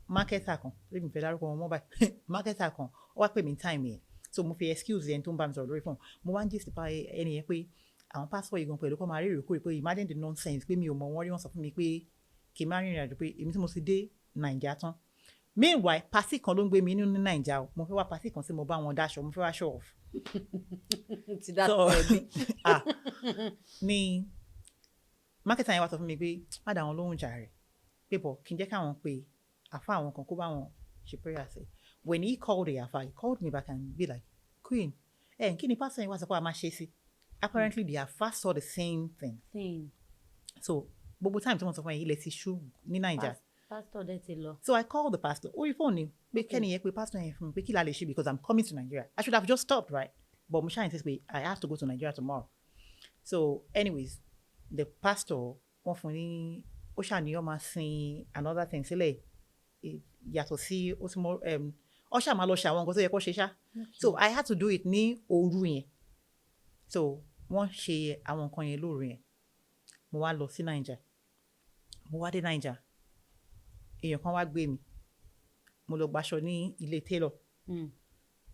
marketer kan lèmi fẹ́ dárúkọ wọn mọ́ báyìí marketer kan ó wá pè mí time yẹn so mo fi excuse yẹn tó ń bá mi sọ̀rọ̀ lórí fún mo wá ń gist pa ẹni yẹn pé àwọn passport yìí gan pẹ̀lú kọ́ máa rí ìrìkúrì pé imagine the nonsense pé mi ò mọ̀ wọ́n rí wọ́n sọ fún mi pé kì í má rìnrìn àjò pé èmi tí mo ti dé Nàìjíríà tán meanwhile pàṣí kan ló ń gbé mi nínú Nàìjíríà o mo fẹ́ wá pàṣí kan tí mo bá wọn dáṣọ mo fẹ́ wá show off. So ni marketer yẹn wá sọ fún mi pé má dá wọn lóhùn jàre pé bọ̀ kí n jẹ́ káwọn pé àfa àwọn kan kó bá wọn ṣe prayer sí. When he called the afa, he called me back and be like, Queen, kí ni pastor yẹn wá sọ pé a máa ṣe sí? Apparently the afa saw the same thing. So gbogbo time tí wọ́n sọ fún yẹn ilẹ̀ ti ṣú ní Naija. Pastor dẹ̀ ti lọ. So I called the pastor. Orí phone ni pé kẹ́ni yẹn pé pastor yẹn fún mi pé kí la lè ṣe because I'm coming to Nigeria. I should have just stopped, right? But mo ṣáà insist pé I have to go to Nigeria tomorrow. So anyways, the pastor wọ́n fún ní ó ṣàníyàn máa sin another thing sílẹ̀ yàtọ̀ sí ó ti mọ ó ṣà máa lọ ṣe àwọn nǹkan tó yẹ kó ṣe ṣá. So I had to do it ní òru yẹn. So wọ́n ṣe àwọn nǹkan yẹn lóru yẹn. Mo wá lọ sí Naija. Mo wá dé Naija. Èèyàn kan wá gbé mi. Mo lọ gbaṣọ ní ilé tailor.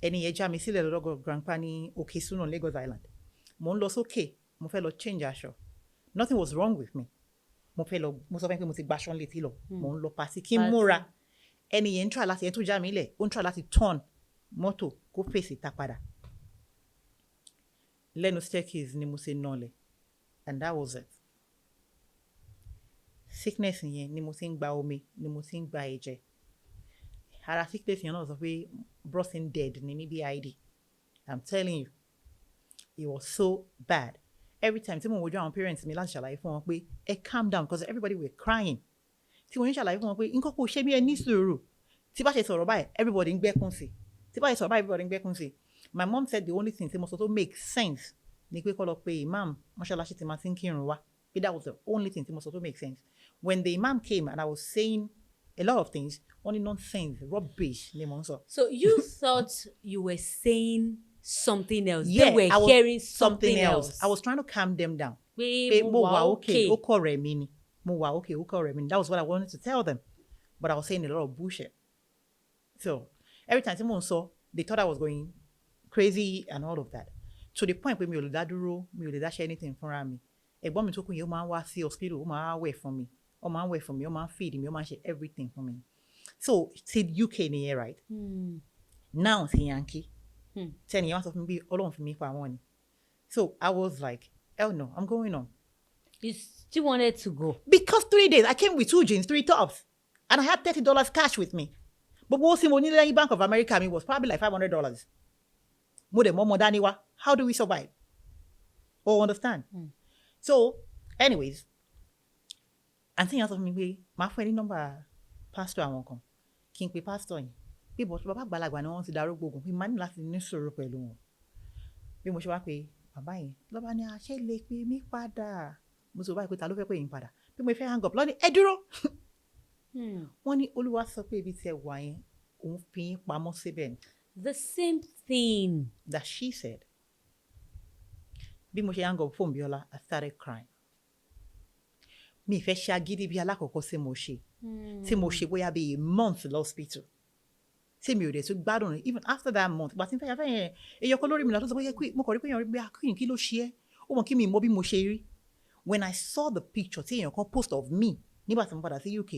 Ẹni yẹn já mi sílẹ̀ lọ́dọ̀ grandpa ní Òkè Sùnà, Lagos Island. Mo ń lọ sókè, mo fẹ́ lọ change aṣọ. Nothing was wrong with me. Mo sọ fẹ́ pé mo ti gbaṣọ nílé tailor. Mo ń lọ pàtí kí n múra. Ẹni yẹn ń try láti, ẹni tó já mi lẹ̀, ó ń try láti turn mọ́tò kó fèsì ta padà. Lẹ́nu staircase ni mo ṣe nọlẹ̀. And that was it. Sickness yẹn ni mo ti ń gba omi, ni mo ti ń gba ẹ̀jẹ̀. Ara sickness yẹn náà sọ pé broken dead ni ní BID. I'm telling you, it was so bad. Every time tí mo wojú àwọn parents mi láti ṣàlàyé fún wọn pé ẹ calm down because everybody were crying. Tí mo ní ṣàlàyé fún wọn pé nǹkan kò ṣe bí ẹ ní sùúrù. Tí bá ṣe sọ̀rọ̀ báyìí, everybody ń gbẹ́kún sí. Tí bá ṣe sọ̀rọ̀ báyìí, everybody ń gbẹ́kún sí. My mom said the only thing tí mo sọ tó make sense ni pé kó lọ pe imam mọ́ṣáláṣí tí ma ti ń kírun wá. That was the only thing tí mo sọ tó make sense. When the imam came and I was saying a lot of things, only nonsense, rubbish ni mo ń sọ. So you thought you were saying something else. Yeah, They were hearing something else. I was trying to calm them down. Pé mo wà okay. Ó kọ̀ rẹ̀ mí ni. Mo wà okay, ó kọ̀ rẹ̀ mí ni. That was what I wanted to tell them. But I was saying a lot of bullshit. So every time tí mo ń sọ, they thought I was going crazy and all of that. To the point pé mi ò lè dá dúró, mi ò lè dá ṣe anything fúnra mi. Ẹ̀gbọ́n mi tó kù yẹn ó máa ń wá sí hospital, ó máa ń wẹ̀ fún mi. Ó máa ń wẹ̀ fún mi, ó máa ń feed mi, ó máa ń ṣe everything fún mi. So ti UK nìyẹn, right? Now ti Yankee. Tẹ́ni yẹn wá sọ fún mi bí Ọlọ́run fi mi pa wọ́n ni. So I was like, hell no, I'm going on. You still wanted to go? Because 3 days, I came with 2 jeans, 3 tops. And I had $30 cash with me. But what mo ní lẹ́yìn Bank of America mi was probably like $500. Mo dẹ̀ mọ́ ọmọ dání wá. How do we survive? Oh, understand? So, anyways, àǹtí yẹn sọ fún mi pé màá fún ẹ ní nọ́mbà pastor àwọn kan. Kí n pe pastor yẹn. Bí bàbá àgbàlagbà ni wọ́n ti darúgbó ogun. Pé màá ní láti ní sùúrù pẹ̀lú wọn. Bí mo ṣe wá pé bàbá yẹn lọ́ba ní àṣẹ lè pe mí padà. Mo sọ báyìí pé ta ló fẹ́ pè yín padà. Bí mo fẹ́ hang up lọ́ní ẹ dúró. Wọ́n ní Olúwa sọ pé ibi tí ẹ wà yẹn òun fi yín pamọ́ síbẹ̀ ni. The same thing that she said. Bí mo ṣe hang up phone Biola, I started crying. Mi fẹ́ ṣe agídí bí alákọ̀ọ́kọ́ tí mo ṣe. Tí mo ṣe bóyá bí a month lọ́spítù. Tí mi ò dẹ̀ tún gbádùn even after that month. Gbà tí n fẹ́ yàtọ̀ yẹn, èyí ọkọ lórí mi náà tó sọ pé mo kọ̀ rí pé èèyàn rí pé akíyìn kí ló ṣe é. Ó mọ̀ kí mi mọ bí mo ṣe rí. When I saw the picture tí èèyàn kan post of me nígbà tí mo padà sí UK,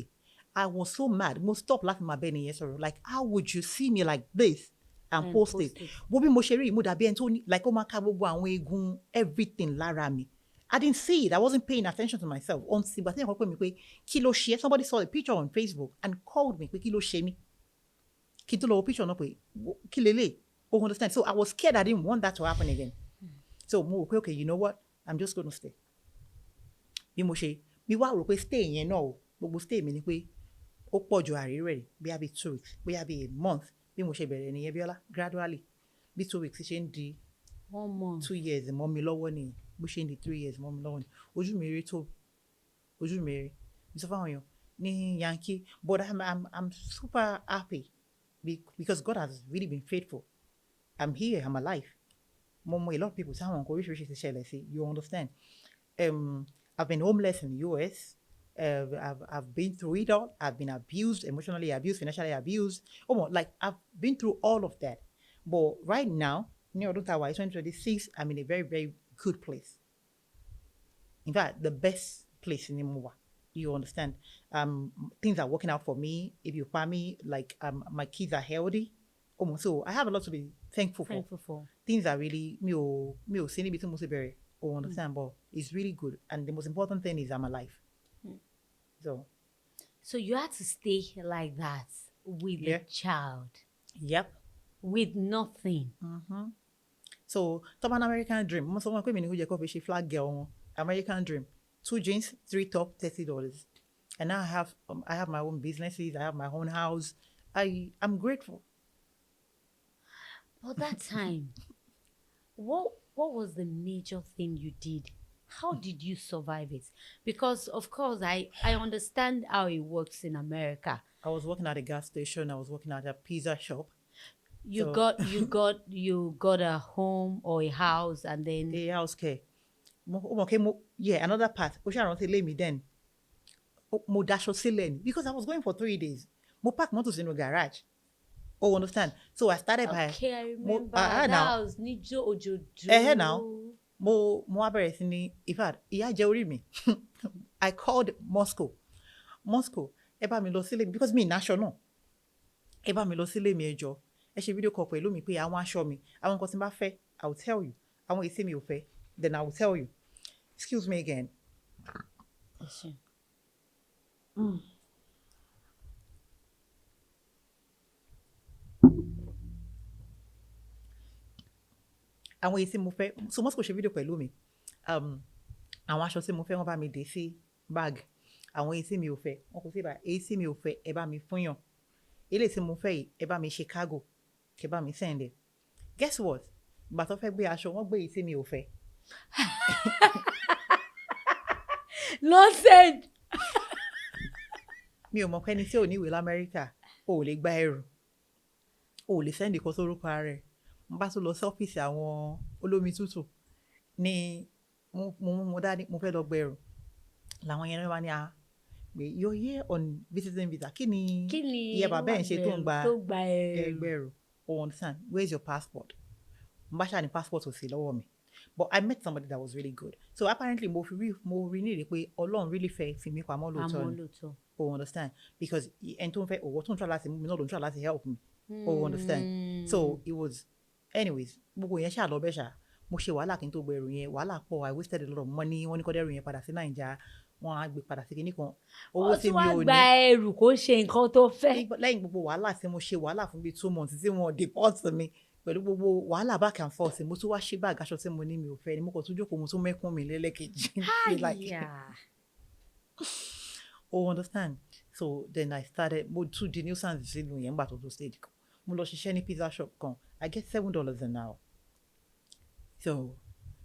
I was so mad. Mo stop láti máa bẹ́ẹ̀ nìyẹn sọ̀rọ̀. Like, how would you see me like this and post it? Wo bí mo ṣe rí mo dàbí ẹni tó ní like ó máa ká gbogbo àwọn eegun everything lára mi. I didn't see it. I wasn't paying attention to myself. Until but then I pè mí pé kí ló ṣe? Somebody saw the picture on Facebook and called me pé kí ló ṣe mí? Kí n tó lọ wo picture náà pé kí lélẹ̀? Oh, understand? So I was scared. I didn't want that to happen again. So mo rò pé okay, you know what? I'm just going to stay. Bí mo ṣe mi wá rò pé stay yẹn náà o. Gbogbo stay mi ni pé ó pọ̀ ju àrírí rẹ̀ bóyá bí 2 weeks, bóyá bí a month. Bí mo ṣe bẹ̀rẹ̀ nìyẹn Bíọ́lá gradually. Bí 2 weeks ṣe ń di 1 month. 2 years mọ́ mi lọ́wọ́ nìyẹn. Bó ṣe ń di 3 years mọ́ mi lọ́wọ́ ni. Ojú mi rí tó. Ojú mi rí. Mi sọ fáwọn èèyàn ní Yankee. But I'm super happy because God has really been faithful. I'm here. I'm alive. Mo mọ a lot of people sáwọn nǹkan oríṣiríṣi ti ṣẹlẹ̀ sí. You understand? I've been homeless in the US. I've been through it all. I've been abused, emotionally abused, financially abused. Like I've been through all of that. But right now, ní ọdún tá a wà 2026, I'm in a very, very good place. In fact, the best place in Imowa. You understand? Things are working out for me. If you find me, like my kids are healthy. So I have a lot to be thankful for. Things are really me ò sí níbi tí mo ṣe bẹ̀rẹ̀. Understand? But it's really good. And the most important thing is I'm alive. So you had to stay like that with a child. Yep. With nothing. So, top an American dream. Mo sọ wọn pé mi ní kó jẹ́ kó fi ṣe flag girl wọn. American dream. 2 jeans, 3 top, $30. And now I have my own businesses. I have my own house. I'm grateful. But that time, what was the major thing you did How did you survive it? Because of course I understand how it works in America. I was working at a gas station. I was working at a pizza shop. You So got you got a home or a house and then a house care. Okay, yeah, another part. Ó ṣàrántí ilé mi then. Mo daṣọ sílẹ̀ ni because I was going for 3 days. Mo park mọ́tò sínú garage. Oh, understand? So I started by okay, I mo remember that now. was Nijo Now. Ojojo. Mo wá bẹ̀rẹ̀ sí ní in fact ìyà jẹ orí mi. I called Moscow ẹ bá mi lọ sílé mi because mi ìnáṣọ náà ẹ bá mi lọ sílé mi ẹ jọ̀ọ́ ẹ ṣe fídíò call pẹ̀lú mi pé àwọn aṣọ mi àwọn nǹkan tí n bá fẹ́ I will tell you àwọn èsì mi ò fẹ́ then I will tell you excuse me again. Ẹ ṣé. Àwọn èsì mo fẹ́ so Moscow ṣe fídíò pẹ̀lú mi àwọn aṣọ tí mo fẹ́ wọ́n bá mi dé sí bag àwọn èsì mi ò fẹ́ wọn kò sí ibà èsì mi ò fẹ́ ẹ bá mi fúnyàn eléyìí tí mo fẹ́ yìí ẹ bá mi ṣe cargo kẹ bá mi send ẹ guess what ìgbà tó fẹ́ gbé aṣọ wọ́n gbé èsì mi ò fẹ́. Nonsense. Mi ò mọ̀ pé ẹni tí ò ní ìwé lamẹ́ríkà ò lè gba ẹrù ò lè sẹ́ndì kan sórúkọ ara rẹ̀ mo bá tún lọ sí ọ́fíìsì àwọn olómi tútù ní mo dání mo fẹ́ lọ gba ẹrù làwọn yẹn wá ní a pé you're here on visiting visa kí ni iye bàbá ẹ̀ ń ṣe tó ń gba ẹgbẹ̀rún o understand where is your passport mo bá ṣáà ní passport ò sí lọ́wọ́ mi but I met somebody that was really good so apparently mo rí ní ìrè pé Ọlọ́run really fẹ́ fi mí pamọ́ lóòótọ́ ni o understand because ẹni tó ń fẹ́ òwò tó ń try láti mú mi náà ló ń try láti help me o understand so it was anyways gbogbo yẹn ṣáà lọ bẹ́ẹ̀ ṣáà mo ṣe wàhálà kí n tó gbé ẹrù yẹn wàhálà pọ̀ I wasted a lot of money wọ́n ní kọ́ dẹ́rù yẹn padà sí Nàìjíríà wọ́n á gbé padà sí kinní kan owó tí mi ò ní. ó tún wá gba ẹrù kó ṣe nǹkan tó fẹ́. lẹ́yìn gbogbo wàhálà tí mo ṣe wàhálà fún bíi 2 months tí wọ́n deport mi pẹ̀lú gbogbo wàhálà back and forth mo tún wá ṣe báàgì aṣọ tí mo ní mi ò fẹ́ ni mo kàn tún jókòó mo tún mẹ́kún mi lẹ́lẹ́kejì. o understand so then I started mo tún di nuisance sínú yẹn nígbà tó tó stage kan mo lọ ṣiṣẹ́ ní pizza shop kan I get $7 an hour so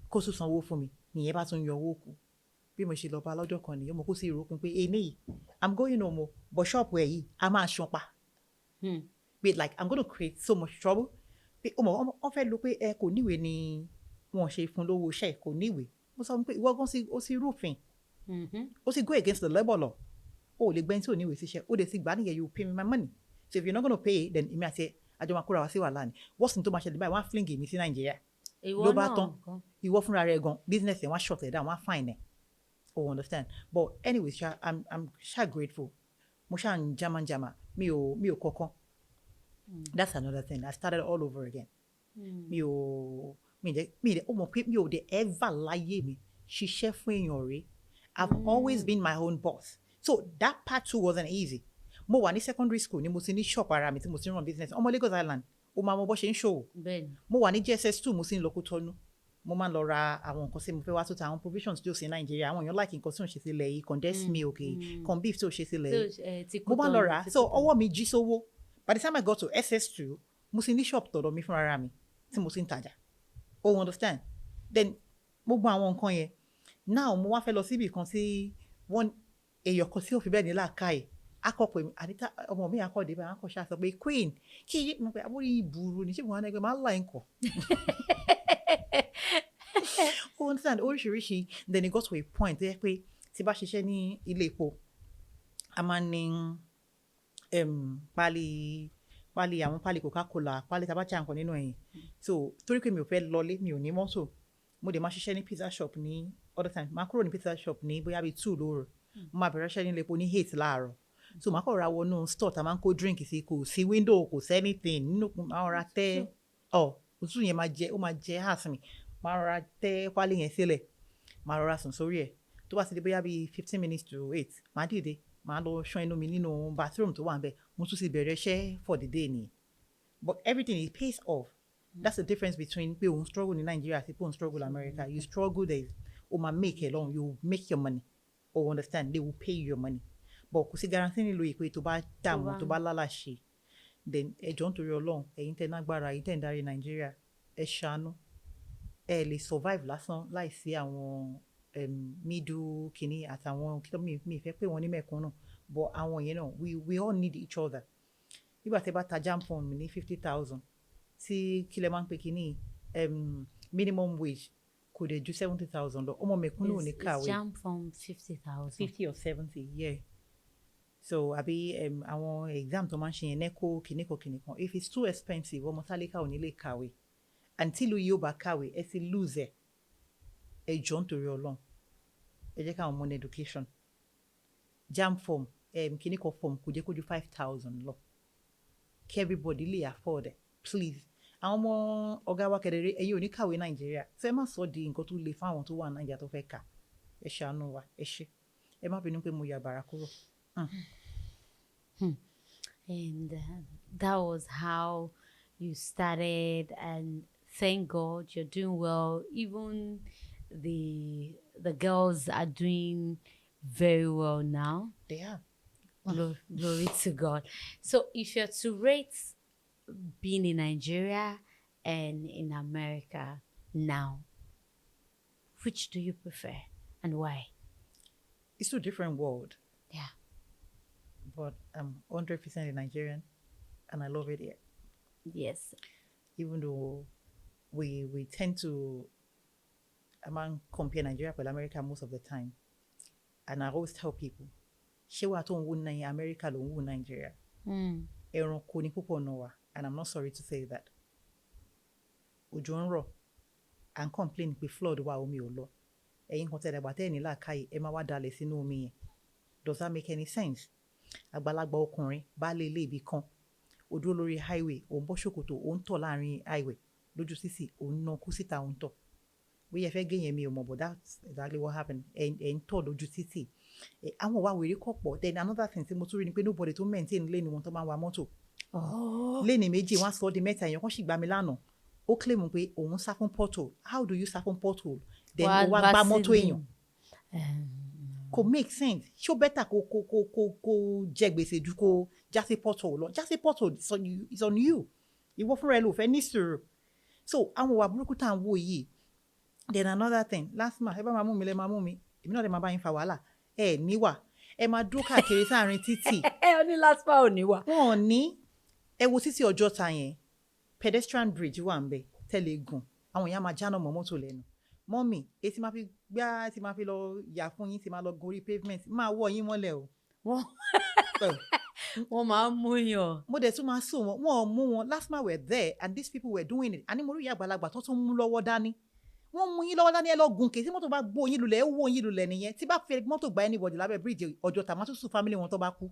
kó tún sanwó fún mi nìyẹn bá tún yọ owó kù bí mo ṣe lọ bá lọ́jọ́ kan nìyẹn mo kó sí ìrókun pé èmi yìí I'm going home o but shop ẹ̀ yìí a máa ṣan pa but like I'm gonna create so much trouble pé wọ́n fẹ́ lo pé ẹ kò níwèé ni wọ́n ṣe fún lówó iṣẹ́ kò níwèé mo sọ pé ìwọ gan ó sì rúfin ó sì go against the labour law o lè gbẹ́ni tí ò níwèé síṣẹ́ ó lè sì gbà nìyẹn you pay me my money so if you're not gonna pay then èmi àti àjọ máa kóra wá sí wàhálà ni wọ́n sì ní tó máa ṣẹlẹ̀ báyìí wọ́n á fling èmi sí Nàìjíríà ló bá tán ìwọ fúnra rẹ̀ gan business ẹ̀ wọ́n á shut ẹ̀ down wọ́n á fine ẹ̀ o understand but anyways I'm grateful mo ṣá ń jama mi ò kọ̀kan that's another thing I started all over again mi ò mọ̀ pé mi ò dé ever láyé mi ṣiṣẹ́ fún èèyàn rẹ̀ I've always been my own boss so that part too wasn't easy mo wà ní secondary school ni mo ti ní shop ara mi tí mo ti run business ọmọ Lagos Island o máa mọ bó ṣe ń ṣòwò mo wà ní JSS2 mo sì ń lọ Kútọ́nù mo máa ń lọ ra àwọn nǹkan tí mo fẹ́ wá tó ta àwọn provisions tí ó sí Nàìjíríà àwọn èèyàn like nǹkan tí ò ń ṣe sílẹ̀ yìí condensed milk corn beef tí ò ṣe sílẹ̀ yìí mo máa ń lọ rà so ọwọ́ mi jí sówó by the time I got to SS2 mo sì ní shop tọ̀dọ̀ mi fúnra mi tí mo sì ń tajà o understand then gbogbo àwọn nǹkan yẹn now mo wá fẹ́ lọ síbi kan tí wọ́n èèyàn kan tí ò fi bẹ́ẹ̀ ní làákàyè akọ̀pọ̀ mi àdìtà ọmọ mi akọ̀dé báyìí akọ̀ ṣáà sọ pé queen kí mo pẹ́ àbúrò yìí burú ni ṣé mo wá ní ẹgbẹ́ máa ń là ń kọ̀. o understand oríṣiríṣi then it got to a point tó yẹ pé tí bá ṣiṣẹ́ ní ilé epo a máa ní pálí àwọn pálí Coca-Cola pálí tabacha nǹkan nínú ẹ̀yìn so torí pé mi ò fẹ́ lọlé mi ò ní mọ́tò mo dẹ̀ máa ṣiṣẹ́ ní pizza shop ní other time máa kúrò ní pizza shop ní bóyá bíi 2 lóru mo máa bẹ̀rẹ̀ iṣẹ́ ní ilé epo ní 8 láàárọ̀ so máa kọ̀ ra wọnú store tá a máa ń kó drink sí kò sí window kò sí anything nínú máa ra tẹ́ òtútù yẹn ó máa jẹ heart mi máa rọra tẹ́ pálí yẹn sílẹ̀ máa rọra sùn sórí ẹ̀ tó bá ti di bóyá bíi 15 minutes to 8 máa dìde máa lọ ṣán inú mi nínú bathroom tó wà ń bẹ̀ mo tún ti bẹ̀rẹ̀ iṣẹ́ for the day nìyẹn but everything it pays off that's the difference between pé òun struggle ní Nigeria àti pé òun struggle in America you struggle there o máa make it long you make your money or understand they will pay you your money but kò sí guarantee nílò ìpè tó bá dààmú tó bá lálàṣe then ẹjọ́ nítorí Ọlọ́run ẹ̀yin tẹ́ nágbára ẹ̀yin tẹ́ ń darí Nàìjíríà ẹ ṣàánú ẹ lè survive lásán láìsí àwọn middle kìíní àtàwọn kí ló mi fẹ́ pé wọ́n ní mẹ̀kúnnù but àwọn yẹn náà we all need each other. Nígbà tí ẹ bá ta jam form ní 50,000 tí kí lẹ máa ń pè kìíní minimum wage kò dé ju 70,000 lọ ọmọ mẹ̀kúnnù ò ní kàwé. It's jam from 50,000. 50 or 70, yeah. So àbí àwọn exam tó máa ń ṣe yẹn NECO kìnìkan if it's too expensive ọmọ tálíkà ò ní lè kàwé until yóò bá kàwé ẹ ti lose ẹ jọ nítorí Ọlọ́run ẹ jẹ́ káwọn ọmọ ní education jam form kìnìkan form kò jẹ́ kó ju 5,000 lọ kí everybody lè afford it please. Àwọn ọmọ ọ̀gá wa kẹ̀dẹ̀rẹ̀ ẹ̀yin ò ní kàwé Nàìjíríà ṣé ẹ má sọ di nǹkan tó le fáwọn tó wà Nàìjíríà tó fẹ́ kà ẹ ṣàánú wa ẹ ṣé ẹ má bínú pé mo yà bàrà kúrò. And that was how you started, and thank God you're doing well. Even the girls are doing very well now. They are. Glory to God. So if you're to rate being in Nigeria and in America now, which do you prefer and why? It's two different worlds. Yeah. But I'm 100% a Nigerian and I love it here. Yes. Even though we tend to compare Nigeria with America most of the time. And I always tell people, ṣé wàá tó ń wò ní America ló ń wò Nigeria. Ẹranko ni púpọ̀ nù wa, and I'm not sorry to say that. Òjò ń rọ̀ and complain pé flood wà omi ò lọ. Ẹ̀yin kan tẹ̀lé gbàtẹ́ ní làákàyè ẹ máa wá dalẹ̀ sínú omi yẹn. Does that make any sense? Àgbàlagbà ọkùnrin baálé ilé ibì kan ó dúró lórí highway ó ń bọ́ ṣòkòtò ó ń tọ̀ láàrin highway lójú sísì ó ń ná kú síta ó ń tọ̀ bóyá ẹ fẹ́ gé yẹn mi ò mọ̀ but that's exactly what happened ẹ̀ ń tọ̀ lójú títì àwọn wa wèrè kọ̀ pọ̀ then another thing tí mo tún rí ni pé nobody tó maintain lane wọn tó máa ń wa mọ́tò lane méjì wọ́n á sọ ọ́ di mẹ́ta èèyàn kan sì gbà mí lánàá ó claim pé òun sá fún pothole how do you sá fún pothole then ó wá gbá mọ́tò èèyàn kò make sense ṣó bẹ́tà kó jẹ gbèsè ju kó jásí pothole lọ jásí pothole it's on you ìwọ fúnra ẹ ló fẹ́ ní sùúrù so àwọn ìwà burúkú tá à ń wò yìí then another thing last month ẹ bá máa mú mi lẹ máa mú mi èmi náà lè máa bá yín fa wàhálà ẹ níwà ẹ máa dúró káàkiri sáàrin títì ẹ ọ ní last month ò níwà wọn ò ní ẹ wo títí Ọjọ́ta yẹn pedestrian bridge wà ń bẹ tẹ́lẹ̀ gùn àwọn èèyàn máa jáná mọ́ mọ́tò lẹ́nu mọ́mì etí máa fi gbá tí máa fi lọ yà fún yín tí máa lọ gorí pavement máa wọ̀ yín mọ́lẹ̀ o. wọ́n máa ń mú yàn. mo dẹ̀ tún máa sùn wọn ò mú wọn last month were there and these people were doing it àní mo rí ìyá àgbàlagbà tó tún mú lọ́wọ́ dání wọ́n mú yín lọ́wọ́ dání ẹ lọ gùn kè tí mọ́tò bá gbó yín lulẹ̀ ẹ wó yín lulẹ̀ nìyẹn tí bá fi mọ́tò gba anybody lábẹ́ bíríìjì Ọjọ́ta máa tún sùn family wọn tó bá kú.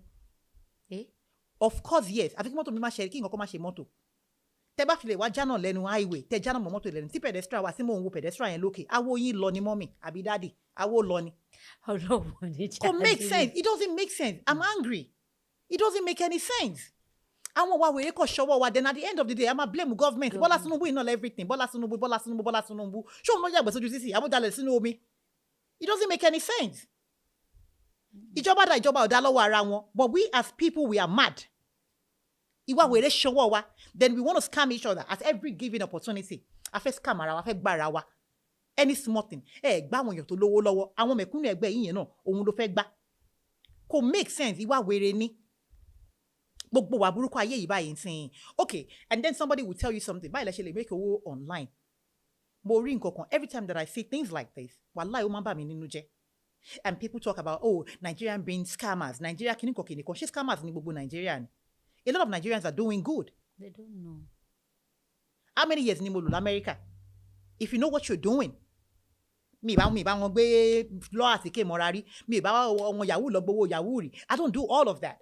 Of course yes àfi kí mọ́tò mi má ṣe kí nǹkan kan má ṣe mọ́tò tẹ bá fi lè wá jánà lẹ́nu highway tẹ jánà mọ́ mọ́tò lẹ́nu tí pedestrian wá sí mò ń wo pedestrian yẹn lókè awo yín lọ ni mọ́mì àbí dáàdì awo lọ ni. ọlọ́wọ́ ní jáde. Kò make sense it doesn't make sense I'm angry it doesn't make any sense. Àwọn wa wèrè kọ̀ ṣọwọ́ wa then at the end of the day a máa blame government Bọ́lá Tinubu iná everything Bọ́lá Tinubu ṣé òun ló yàgbẹ́ sójú sísì àbújalè sínú omi it doesn't make any sense. Ìjọba dá ìjọba ọ̀dá lọ́wọ́ ara wọn but we as people we are mad. Ìwà wèrè ṣọwọ́ wa then we want to scam each other at every given opportunity a fẹ́ scam ara wa fẹ́ gbá ara wa any small thing gbá àwọn èèyàn tó lówó lọ́wọ́ àwọn mẹ̀kúnnù ẹgbẹ́ yìnyín náà òun ló fẹ́ gbá kò make sense ìwà wèrè ni gbogbo wa burúkú ayé yìí báyìí ń sìn okay and then somebody will tell you something báyìí lẹ ṣe lè make owó online mo rí nǹkan kan every time that I see things like this wàláhì ó máa ń bà mí nínú jẹ́ and people talk about Nigerian being scammers Nigeria kìnnìkan ṣé scammers ní gbogbo Nigeria ni. A lot of Nigerians are doing good. They don't know. How many years ni mo lò l'America? If you know what you're doing. Mi bá wọn gbé lọ àtìké mọ́ra rí. Mi bá wọn yahoo lọ gbowó yahoo rí. I don't do all of that.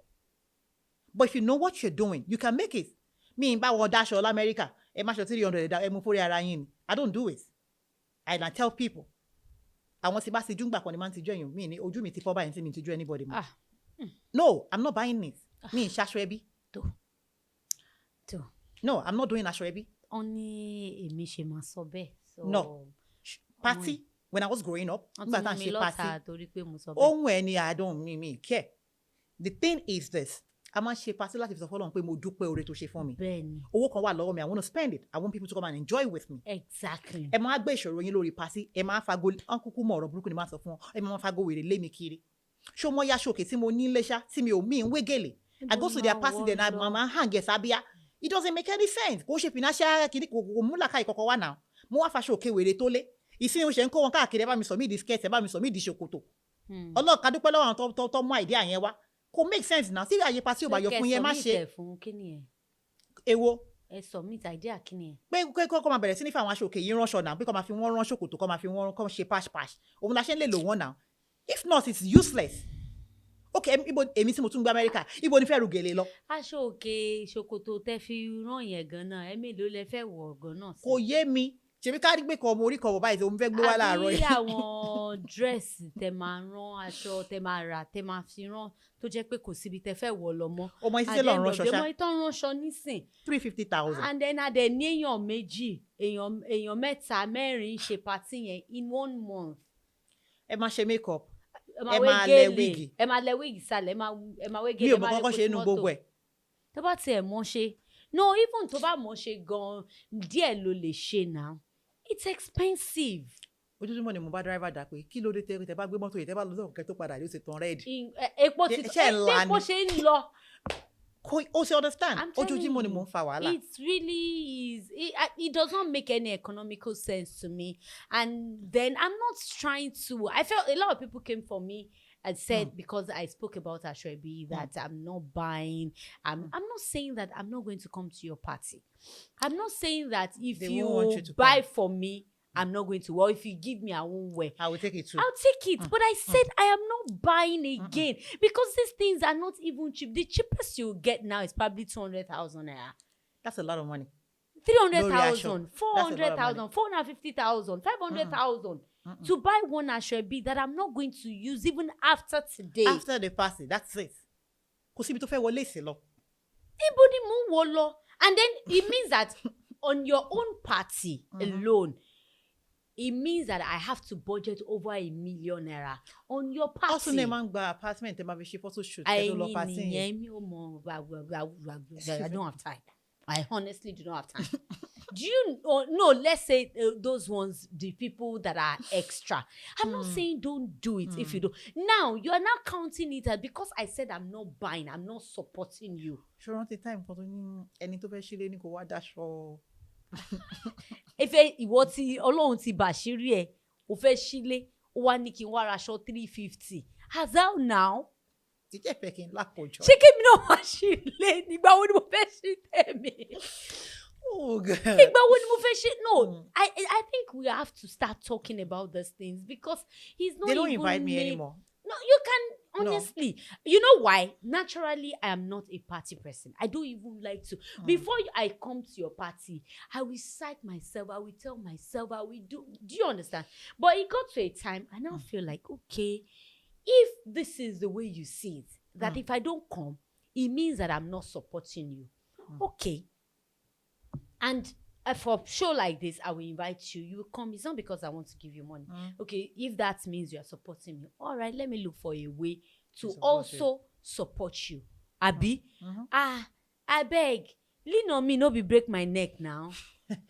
But if you know what you're doing, you can make it. Mi bá wọn daṣọ l'America. Ẹ má ṣe 300 ẹ mú fórí ara yín ni. I don't do it. I tell people. Àwọn tí bá ti júngbà kan ni máa ń tijú èèyàn. Mi ní ojú mi ti fọ́ báyìí tí mi tijú anybody more. No, I'm not buying it. Mi ń ṣaṣọ ẹbí. No, I'm not doing aṣọ ẹbí. Ó ní èmi ṣe máa sọ bẹ́ẹ̀. No. Party when I was growing up. Nígbà tá à ń ṣe party. Torí pé mo sọ bẹ́ẹ̀. Ohun ẹni I don't me care. The thing is this. a máa ń ṣe party láti fi sọ fọ́lọ́run pé mo dúpẹ́ oore tó ṣe fún mi. Bẹ́ẹ̀ni. Owó kan wà lọ́wọ́ mi, I want to spend it. I want people to come and enjoy with me. Exactly. Ẹ máa gbé ìṣòro yín lórí party, ẹ máa fago kúkú mọ ọ̀rọ̀ burúkú ni máa sọ fún wọn, ẹ máa fago wèrè lé mi kiri. Ṣó mọ ya ṣòkè tí mo ní Iléṣà tí mi ò mí ń wégèlè. I go to their party then I máa hang ẹ̀ sábíà. It doesn't make any sense. Kò ṣe financial kìíní kò mú làkà ìkọ̀kọ̀ wà náà. Mo wá faṣọ òkè wèrè tó lé. Ìsìn oṣù ń kó wọn káàkiri ẹ bá mi sọ mí di skirt ẹ bá mi sọ mí di ṣòkòtò. Ọlọ́ọ̀ká dúpẹ́ lọ́wọ́ àwọn tó mú àìdí àyẹn wá. Kò make sense now. Sí àyè party ò bá yọ fún yẹn má ṣe. Èwo. Ẹ submit idea kí ni ẹ. Pé kọ́ máa bẹ̀rẹ̀ sí ní fún àwọn aṣọ òkè yìí ránṣọ náà pé kọ́ máa fi wọ́n rán ṣòkòtò kọ́ máa fi wọ́n kọ́ ṣe pash. Òun la ṣe ń lè lò wọ́n náà. If not, it's useless. Okay, ibo èmi tí mo tún gbé Amẹ́ríkà, ibo ni fẹ́ ru gèlè lọ. Aṣọ òkè ṣòkòtò tẹ́ fi rán yẹn gan-an, ẹ mélòó lẹ fẹ́ wọ̀ gan-an sí. Kò yé mi. Ṣèbí ká rí pé kan ọmọ orí kan bọ̀ báyìí tó ń fẹ́ gbé wá láàárọ̀ yìí. Àbí àwọn dírẹ́sì tẹ máa rán, aṣọ tẹ máa rà, tẹ máa fi rán tó jẹ́ pé kò síbi tẹ fẹ́ wọ̀ lọ mọ́. Ọmọ ìṣiṣẹ́ lọ ránṣọ ṣá. Àdéhùn ìtàn ránṣọ nísìn. 350,000. And then adẹ ní èèyàn méjì, èèyàn mẹ́ta, mẹ́rin ṣe party yẹn in 1 month. Ẹ máa ṣe make up. Ẹ máa lẹ wíìgì. Ẹ máa lẹ wíìgì sálẹ̀, ẹ máa wé gèlè. Mi ò mọ̀ kọ́kọ́ ṣe inú gbogbo ẹ̀. Tó bá tiẹ̀ mọ̀ ṣe. No, even tó bá mọ̀ ṣe gan-an, díẹ̀ ló lè ṣe náà. It's expensive. Ojoojúmọ́ ni mo bá driver dà pé kí ló dé tẹ́ bá gbé mọ́tò yìí tẹ́ bá lọ sọ́kùnkẹ́ tó padà yóò ṣe tán rẹ́ẹ̀dì. Epo ṣe ń lọ. O ṣe understand? Ojoojúmọ́ ni mo ń fa wàhálà. It really is. It does not make any economical sense to me. And then I'm not trying to. I felt a lot of people came for me and said because I spoke about Ashwebi that I'm not buying. I'm not saying that I'm not going to come to your party. I'm not saying that if you buy for me, I'm not going to. Or if you give me, I won't wear. I will take it too. I'll take it. But I said I am not buying again because these things are not even cheap. The cheapest you get now is probably 200,000 naira. That's a lot of money. 300,000, 400,000, 450,000, 500,000 to buy one Ashwebi that I'm not going to use even after today. After the party, that's it. Kò síbi tó fẹ́ wọlé sí lọ. Ibo ni mo ń wọ̀ lọ. And then it means that on your own party alone, it means that I have to budget over 1 million naira on your party. Also, ne máa ń gba apartment, ẹ máa fi ṣe photo shoot. I don't have time. I honestly do not have time. Do you no, let's say those ones, the people that are extra. I'm not saying don't do it if you do. Now, you are now counting it as because I said I'm not buying, I'm not supporting you. Sure, not the time for ẹni tó fẹ́ ṣílé ní kò wá daṣọ. Ife ìwọ tí Ọlọ́run ti bàṣírí ẹ̀, ó fẹ́ ṣílé, ó wá ní kí n wá raṣọ 350. As how now? Tíjẹ́ fẹ́ kí n lápòjọ. Ṣé kí mi náà wá ṣílé nígbà wo ni mo fẹ́ ṣí tèmi? Oh, God. Nígbà wo ni mo fẹ́ ṣí? No, I think we have to start talking about these things because he's not. They don't even invite me anymore. No, you can honestly. No. You know why? Naturally, I am not a party person. I don't even like to. Before I come to your party, I will psych myself. I will tell myself. I will do. Do you understand? But it got to a time, I now feel like, okay, if this is the way you see it, that if I don't come, it means that I'm not supporting you. Okay. And for a show like this, I will invite you. You will come. It's not because I want to give you money. Okay, if that means you are supporting me, all right, let me look for a way to also support you. Abi? I beg. Lean on me, no be break my neck now.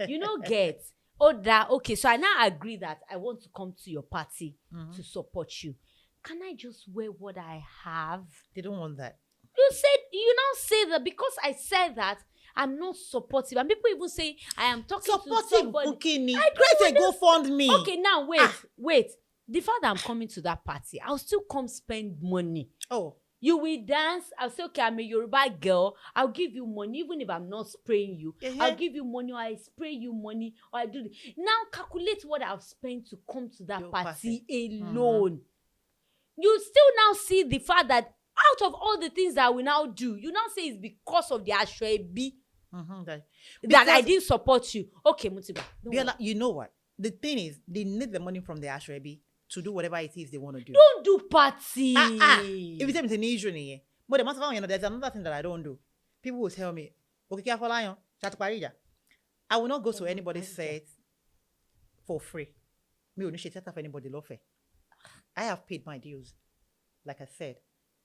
You know, get. Okay, so I now agree that I want to come to your party to support you. Can I just wear what I have? They don't want that. You now say that because I said that, I'm not supportive. And people even say, I am talking to somebody. Supportive, create a GoFundMe. Okay, now, wait. The fact that I'm coming to that party, I'll still come spend money. Oh. You will dance. I'll say, okay, I'm a Yoruba girl. I'll give you money, even if I'm not spraying you. I'll give you money, or I spray you money, or I do this. Now, calculate what I've spent to come to that party alone. You still now see the fact that out of all the things that we now do, you now say it's because of the Ashwebi that I didn't support you. Okay, Mutiba. Biola, you know what? The thing is, they need the money from the Ashwebi to do whatever it is they want to do. Don't do party. If it's an issue, but the matter, there's another thing that I don't do. People will tell me, okay, I will not go to anybody's set for free. Me will not set up anybody love. I have paid my dues. Like I said,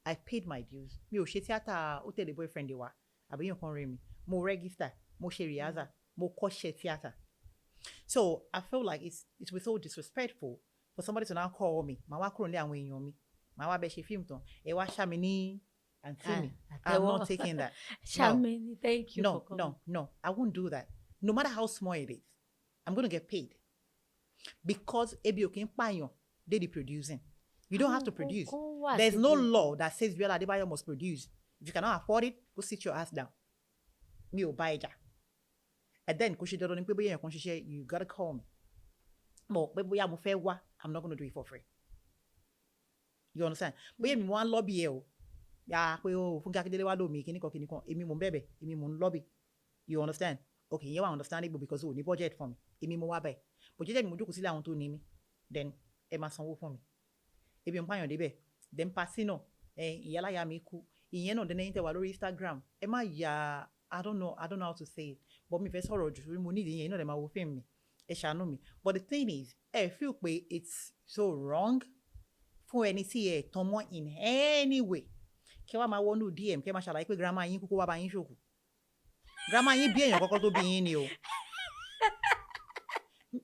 I paid my dues. Mi ò ṣe theatre ó tẹ̀lé boyfriend wa àbí yàn kan rí mi. Mo register, mo ṣe rehearsal, mo kọ́ṣẹ́ theatre. So I feel like it was so disrespectful for somebody to now call me. Màá wá kúrò ní àwọn èèyàn mi. Màá wá bẹ ṣe fíìmù tán. Ẹ wá ṣá mi ní àǹtí mi. I'm not taking that. Shamini, thank you for coming. No. I won't do that. No matter how small it is, I'm going to get paid. Because ebi ò kí ń pààyàn, they the producing. You don't have to produce. There's no law that says Biola Adebayo must produce. If you cannot afford it, go sit your ass down. Mi ò bá ẹja. And then, kò ṣe dandan ni pé bóyá èèyàn kan ṣiṣẹ́, you gotta call me. But pé bóyá mo fẹ́ wá, I'm not going to do it for free. You understand? Bóyá mi mo wá lobby ẹ o. Yà pé o Fúnkẹ́ Akíndélé wá lómi kíníkan. Èmi mo ń bẹ̀bẹ̀, èmi mo ń lobby. You understand? Okay, yẹn wà understandable because o ní budget for me. Èmi mo wá bẹ̀. But jẹ́jẹ́ mi mo jókòó sílẹ̀ àwọn tó ní mi. Then, ẹ máa sanwó fún mi. Ebi ń pààyàn débẹ̀. Then Pasino, ìyálàyà mi kú. Ìyẹn náà dẹ́nẹ́yìn tẹ̀ wá lórí Instagram. Ẹ má yà, I don't know how to say it. But mi fẹ́ sọ̀rọ̀ jù mo ní ìdíyẹn náà dẹ̀ máa wo fíìmù mi. Ẹ ṣàánú mi. But the thing is, ẹ feel pé it's so wrong fún ẹni tí ẹ tán mọ́ in any way. Kẹ́ wá máa wọnú DM, kẹ́ máa ṣàlàyé pé grandma yín kúkú wá bá yín ṣòkù. Grandma yín bí èèyàn kọ́kọ́ tó bí yín ni o.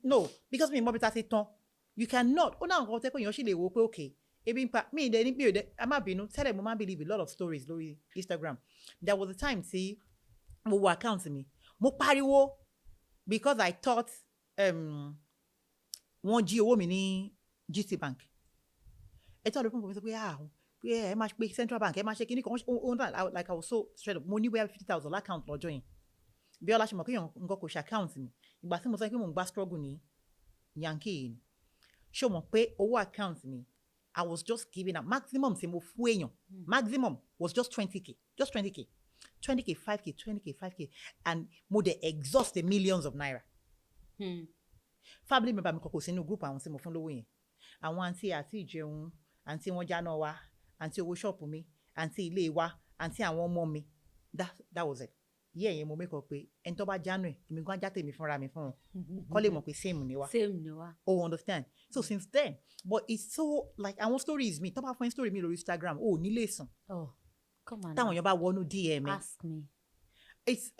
No, because mi mọ̀ bí ta ṣe tán. You cannot. Ó náà nǹkan tẹ́ pé èèyàn sì lè wo pé okay. Ebi ń pa mi ìdẹ ní pé òde a má bínú tẹ́lẹ̀ mo máa believe a lot of stories lórí Instagram. There was a time tí mo wo account mi. Mo pariwo because I thought wọ́n jí owó mi ní GT Bank. Ẹ tọ́ ló fún mi sọ pé ẹ máa pe Central Bank ẹ máa ṣe kíní kan like I was so straight up mo ní bóyá 50,000 l'account lọ́jọ́ yẹn. Biola ṣe mọ̀ pé nǹkan kò ṣe account mi. Ìgbà tí mo sọ pé mo ń gba struggle ní Yankee yìí ni. Ṣé o mọ̀ pé owó account mi I was just giving up. Maximum tí mo fún èèyàn. Maximum was just 20k. Just 20k. 20k, 5k, 20k, 5k. And mo dey exhaust the millions of naira. Family member mi kọ̀kọ̀ sínú group àwọn tí mo fún lówó yẹn. Àwọn àǹtí àti ìjẹun, àǹtí wọn jáná wa, àǹtí owó ṣọ́ọ̀pù mi, àǹtí ilé wa, àǹtí àwọn ọmọ mi. That was it. Yẹn mo make up pé ẹni tó bá jánu ẹ̀, èmi gan já tèmi fúnra mi fún wọn. Kọ́ lè mọ̀ pé same ni wa. Same ni wa. Oh, understand? So since then, but it's so like àwọn stories mi, tó bá fún story mi lórí Instagram, oh, ní lè sùn. Oh, come on. Táwọn èèyàn bá wọnú DM mi. Ask me. It's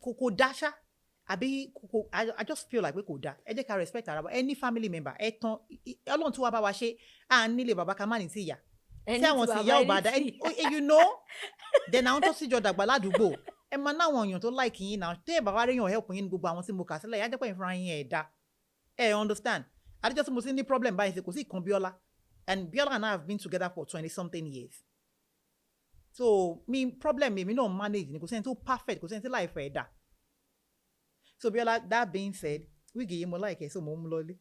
kò dáṣá. Àbí I just feel like pé kò dá. Ẹ jẹ́ ká respect ara wa. Any family member, ẹ tán, Ọlọ́run tí wàá bá wa ṣe, à ń nílé bàbá ká má ní sí ìyá. Tí àwọn sì ìyá ò bá dá, you know, then àwọn tó sì jọ dàgbà ládùúgbò. Ẹ máa náwọn èèyàn tó like yín náà. Tẹ́ ẹ bá wá rí èèyàn help yín gbogbo àwọn tí mo kà sílẹ̀, yá jẹ́ pé ìfúnra yín ẹ̀ dá. Understand? Adijọ́ tí mo sì ní problem báyìí ṣe kò sí ìkan Biola. And Biola and I have been together for 20-something years. So, problem mi náà manage ni kò sẹ́ni tó perfect, kò sẹ́ni tí life ẹ̀ dá. So Biola, that being said, wíìgì yìí mo like so mo mú lọlé.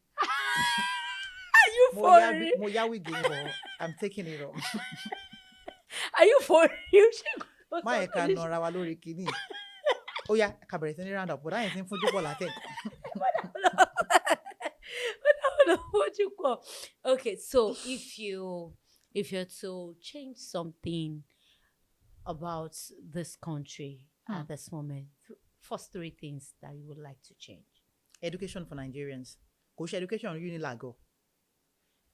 Are you for real? Mo yá wíìgì yìí bọ̀, I'm taking it off. Are you for real? Má yẹ ká nọra wa lórí kìíní. Ó yá, ká bẹ̀rẹ̀ sí ní round up, but láyé sí ń fúnjú bọ̀ látẹ̀kọ̀. What you call? Okay, so if you're to change something about this country at this moment, first 3 things that you would like to change. Education for Nigerians. Kò ṣe education unilago.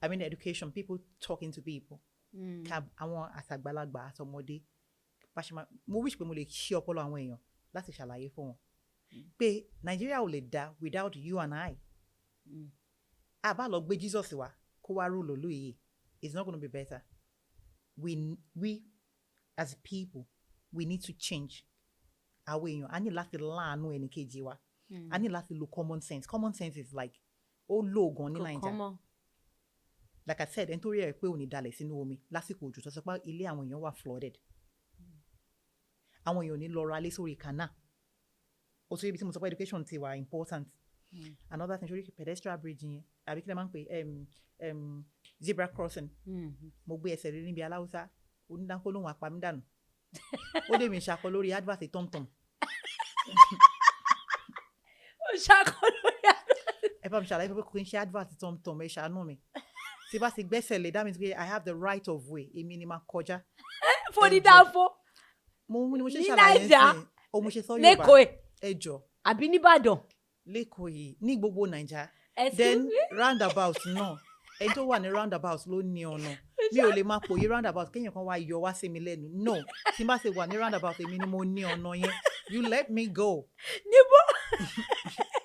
I mean education, people talking to people. Àwọn àtàgbàlagbà àtọmọdé. Mo wish pé mo lè ṣí ọpọlọ àwọn èèyàn láti ṣàlàyé fún wọn. Pé Nigeria ò lè dá without you and I. Àbá lọ gbé Jesus wá kó wá rule olú yìí. It's not going to be better. We as people, we need to change. Àwọn èèyàn a ní láti láàánú ẹnì kejì wa. A ní láti lo common sense. Common sense is like ó lóògùn ní Naija. Like I said, ẹni tó rí ẹ pé ò ní dalẹ̀ sínú omi lásìkò òjò tó sọ pé ilé àwọn èèyàn wà flooded. Àwọn èèyàn ò ní lọ ra lé sórí canal. Ó tún ibi tí mo sọ pé education ti wà important. Another thing, sórí pedestrian bridge yẹn àbí kí lè máa ń pè zebra crossing. Mo gbé ẹsẹ̀ rí níbi aláwùsá onídáńkó lóhùn apamídànù. Ó dé mi ṣakọ lórí advert TomTom. Ó ṣakọ lórí advert. Ẹ bá mi ṣàlàyé pé kò ń ṣe advert TomTom ẹ ṣàánú mi. Tí bá ti gbẹ́sẹ̀ lé, that means I have the right of way. Èmi ni máa kọjá. Fòdìdàfọ́. Mo ṣe ṣàlàyé sí o mo ṣe sọ Yorùbá. Lẹ́kọ̀ọ́ ẹ jọ. Àbí nìbàdàn. Lẹ́kọ̀ọ́ yìí ní gbogbo Naija. Excuse Then me? roundabout náà ẹni tó wà ní roundabout ló ní ọ̀nà mi ò lè máa pòye roundabout kéèyàn kan wá yọ wá sí mi lẹ́nu no tí n bá ṣe wà ní roundabout èmi ni mo ní ọ̀nà yẹn you let me go. níbo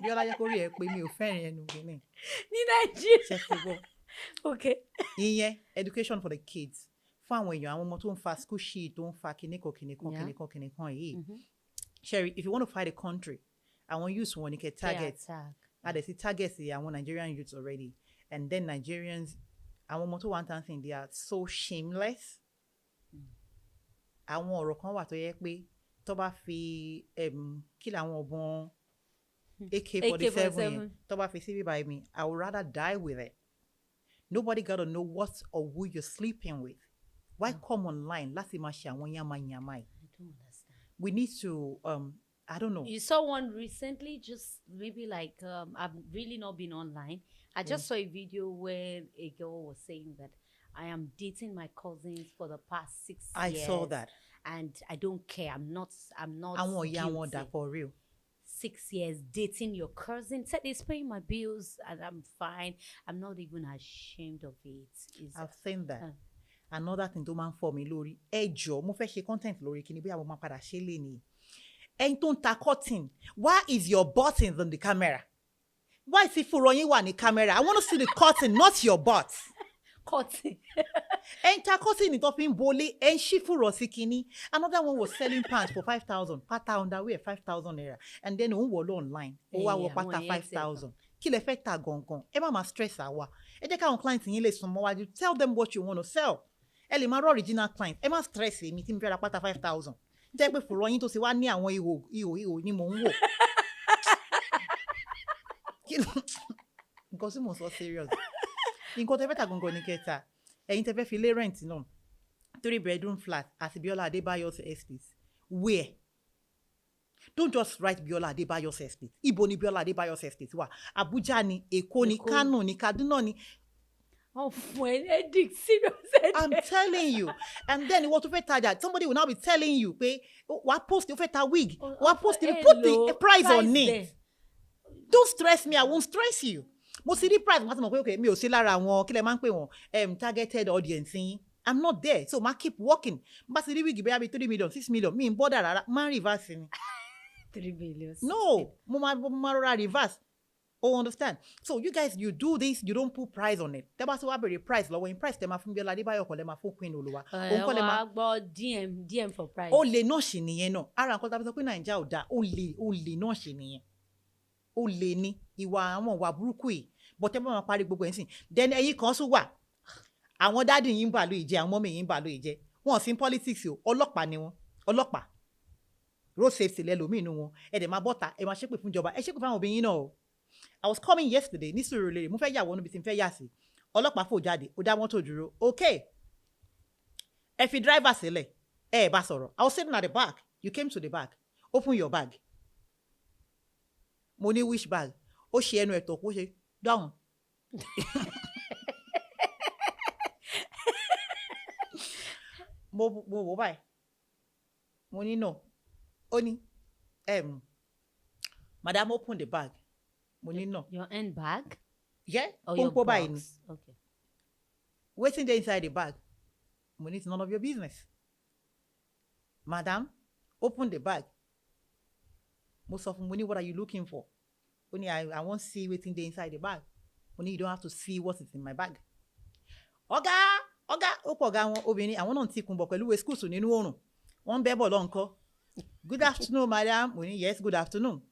Bíọ́lá jẹ́ kó rí ẹ pé mi ò fẹ́ràn ẹnu kìíní. ní Nàìjíríà. Ṣé ti gbọ́? Okay. Ìyẹn education for the kids fún àwọn èèyàn àwọn ọmọ tó ń fa school sheet tó ń fa kìnìkan yìí. Sherry, if you want to fight a country àwọn youths wọn ni kẹ́ target and they target àwọn Nigerian youths already and then Nigerians àwọn ọmọ tó wà ń tàn sìn they are so shameless. Àwọn ọ̀rọ̀ kan wà tó yẹ pé tó bá fi kí làwọn ọ̀bọ̀n AK-47 yẹn tó bá fi síbí by me I would rather die with it. Nobody gotta know what or who you're sleeping with. Why come online láti máa ṣe àwọn yamayama yìí? I don't understand. We need to I don't know. You saw one recently, just maybe like I've really not been online. I just saw a video where a girl was saying that I am dating my cousins for the past 6 years. I saw that. And I don't care. I'm not Àwọn ìyá wọn dà for real. 6 years dating your cousin. Said he's paying my bills and I'm fine. I'm not even ashamed of it. I've seen that. Another thing tó máa ń fọ́ mi lórí ẹ jọ̀ọ́ mo fẹ́ ṣe content lórí kíni bí àwọn máa padà ṣe lé ni. Ẹni tó ń ta cotton, why is your buttons on the camera? Why is it fúnra yín wà ní camera? I want to see the cotton, not your butt. Cotton. Ẹni ta cotton ní tó fi ń bolé, ẹni ṣí fúnra sí kíní. Another one was selling pants for 5,000, pátá underwear 5,000 naira. And then òun wọ̀ lọ online, ó wá wọ pátá 5,000. Kí lẹ fẹ́ ta gangan? Ẹ má máa stress àwa. Ẹ jẹ́ káwọn clients yín lè sún mọ́ wájú. Tell them what you want to sell. Ẹ lè máa rọ original client. Ẹ má stress èmi tí mo fẹ́ ra pátá 5,000. Jẹ́ pé fúnra yín tó ṣe wá ní àwọn ihò ni mò ń wò. Nǹkan tí mò ń sọ serious. Nǹkan tẹ́ fẹ́ ta gangan ní kẹta. Ẹ̀yin tẹ́ fẹ́ fi lé rent náà. 3-bedroom flat àti Biola Adebayo's estate. Where? Don't just write Biola Adebayo's estate. Ibo ni Biola Adebayo's estate wà? Abuja ni, Èkó ni, Kano ni, Kaduna ni. Oh, serious. I'm telling you. And then what to taja? Somebody will now be telling you, pay what post you a wig, what post you put the price on it. Don't stress me, I won't stress you. Mo see the price, okay, me o sí lára àwọn kí lẹ máa ń pè wọ́n targeted audience yín. I'm not there, so ma keep working. But see the wig be 3 million, 6 million. Me in border rara, man reverse ni. 3 million. No, mo ma reverse. Oh, understand? So you guys, you do this, you don't put price on it. Tẹ́ bá sọ wá bẹ̀rẹ̀ price lọ́wọ́ in price tẹ́ máa fún Biola Adebayo kọ́ lẹ́ máa fún Queen Oluwa. Wọ́n á gbọ́ DM for price. Ó lè náà ṣì nìyẹn náà. Ara nǹkan tá a fi sọ pé Nàìjíríà ò dáa, ó lè náà ṣì nìyẹn. Ó lè ní ìwà àwọn ìwà burúkú yìí. But tẹ́ bá máa parí gbogbo ẹ̀ sìn. Then ẹ̀yin kan tún wà. Àwọn dáàdì yín ń bà lóye jẹ́, àwọn mọ́mì yín ń bà lóye jẹ́. Wọ́n sì ń politics o, ọlọ́pàá ni wọ́n. Ọlọ́pàá. Road safety lẹ́lòmíì nínú wọn. Ẹ dẹ̀ máa bọ́ta, ẹ máa ṣépè fún ìjọba, ẹ ṣépè fún àwọn obìnrin náà o. I was coming yesterday ní Surulere mo fẹ́ yà wọnú bí tí n fẹ́ yà sí ọlọ́pàá fò jáde ó dá mọ́tò dúró okay ẹ fi driver sílẹ̀ ẹ bá sọ̀rọ̀ I was sitting at the back you came to the back open your bag mo ní which bag ó ṣe ẹnu ẹ̀tọ́ kó ṣe dáhùn mo wò báyìí mo ní no ó ní madam open the bag. No. Your end bag? Yeah. Or your box? Okay. Waiting there inside the bag. Money is none of your business. Madam, open the bag. Most of money, what are you looking for? Only I won't see waiting there inside the bag. Only you don't have to see what is in my bag. Oga, obìnrin, àwọn náà ti kun bọ̀ pẹ̀lú school sùn nínú oòrùn. Wọ́n bẹ́ bọ̀ lọ́nkọ́. Good afternoon, madam. Money, yes, good afternoon.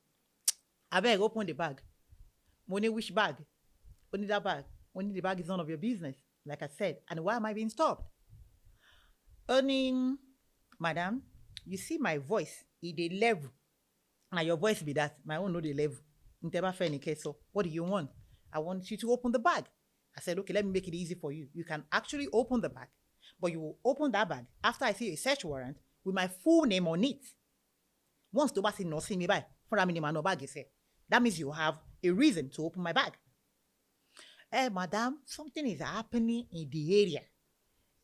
Abeg, open the bag. Money, which bag? Only that bag. Only the bag is none of your business, like I said. And why am I being stopped? Only, madam, you see my voice, it a level. Now your voice be that. My own know the level. So what do you want? I want you to open the bag. I said, okay, let me make it easy for you. You can actually open the bag, but you will open that bag after I see a search warrant with my full name on it. Once the bag no see me by, for a minimum no bag is here. That means you have a reason to open my bag. Hey, madam, something is happening in the area.